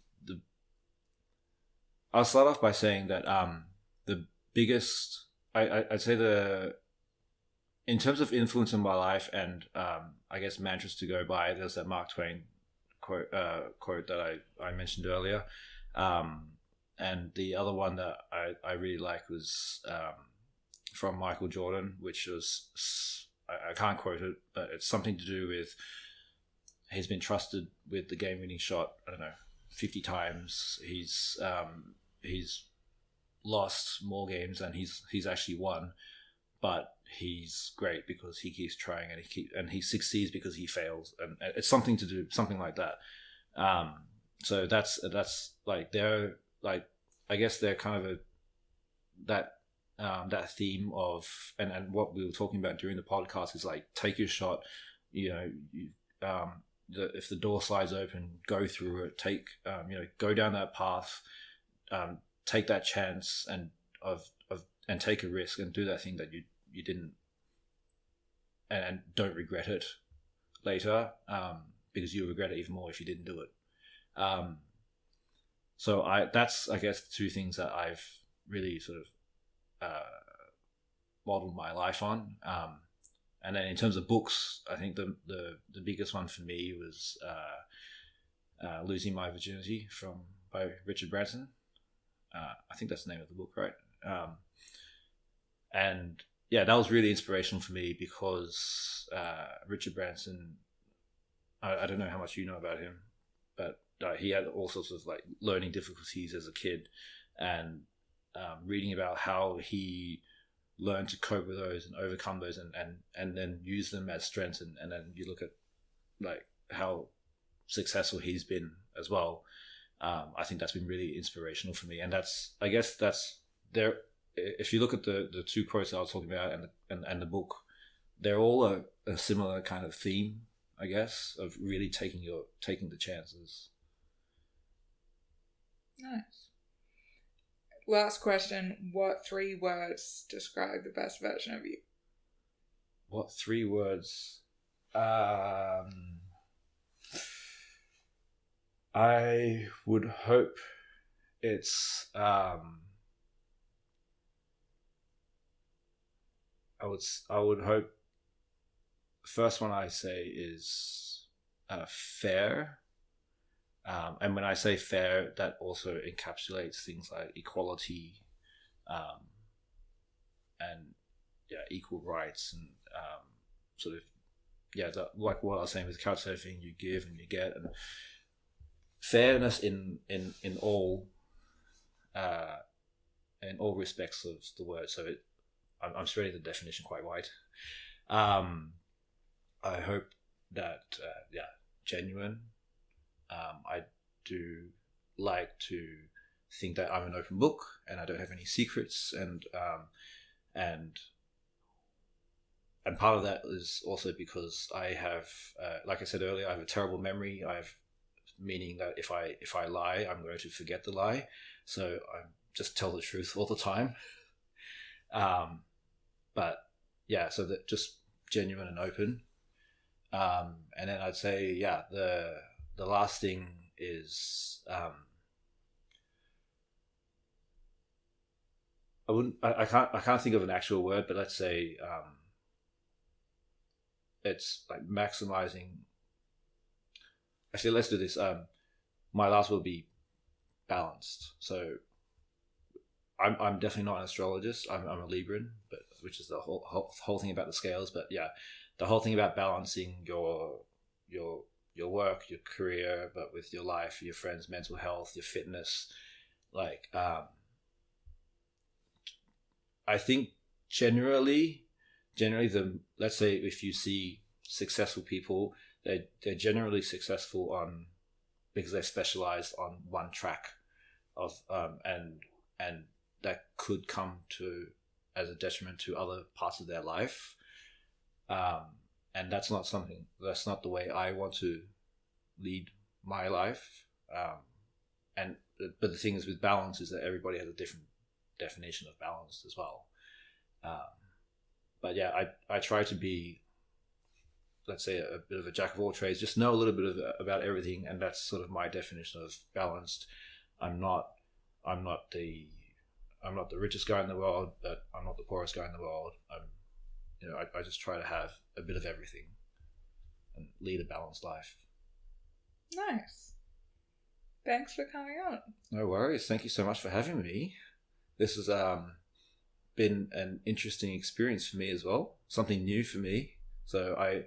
I'll start off by saying that the biggest, I'd say in terms of influence in my life and I guess mantras to go by, there's that Mark Twain quote that I mentioned earlier. And the other one that I really like was from Michael Jordan, which was, I can't quote it, but it's something to do with, he's been trusted with the game-winning shot, 50 times. He's lost more games than he's actually won, but he's great because he keeps trying, and he succeeds because he fails, and it's something like that. So that's like they're like, I guess they're kind of that theme of, and what we were talking about during the podcast is like, take your shot, if the door slides open, go through it, go down that path, take that chance and take a risk and do that thing that you didn't, and don't regret it later, because you'll regret it even more if you didn't do it. So that's, I guess, 2 things that I've really sort of modeled my life on. And then in terms of books, I think the biggest one for me was Losing My Virginity by Richard Branson. I think that's the name of the book, right? And yeah, that was really inspirational for me because Richard Branson, I don't know how much you know about him, but he had all sorts of like learning difficulties as a kid, and reading about how he learn to cope with those and overcome those, and then use them as strengths, and then you look at like how successful he's been as well. I think that's been really inspirational for me, and that's there. If you look at the 2 quotes that I was talking about and the book, they're all a similar kind of theme, I guess, of really taking the chances. Nice. Last question. What 3 words describe the best version of you? What 3 words? I would hope it's I would hope first one I say is fair. And when I say fair, that also encapsulates things like equality, and equal rights, and sort of like what I was saying with couchsurfing, you give and you get, and fairness in all respects of the word. So I'm spreading the definition quite wide. I hope that genuine. I do like to think that I'm an open book and I don't have any secrets, and part of that is also because I have, like I said earlier, I have a terrible memory. Meaning that if I lie, I'm going to forget the lie. So I just tell the truth all the time. But yeah, so that just genuine and open. And then I'd say, the last thing is, I can't think of an actual word, but let's say, it's like maximizing. Actually, let's do this. My last will be balanced. So I'm definitely not an astrologist. I'm a Libran, but which is the whole thing about the scales. But yeah, the whole thing about balancing your work, your career, but with your life, your friends, mental health, your fitness. Like, I think generally, let's say if you see successful people, they're generally successful because they're specialized on one track of, and that could come to as a detriment to other parts of their life. And that's not the way I want to lead my life. But the thing is with balance is that everybody has a different definition of balance as well. But yeah, I try to be, let's say, a bit of a jack of all trades, just know a little bit about everything, and that's sort of my definition of balanced. I'm not the richest guy in the world, but I'm not the poorest guy in the world. I just try to have a bit of everything and lead a balanced life. Nice. Thanks for coming on. No worries. Thank you so much for having me. This has been an interesting experience for me as well. Something new for me. So I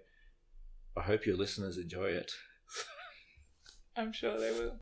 hope your listeners enjoy it. I'm sure they will.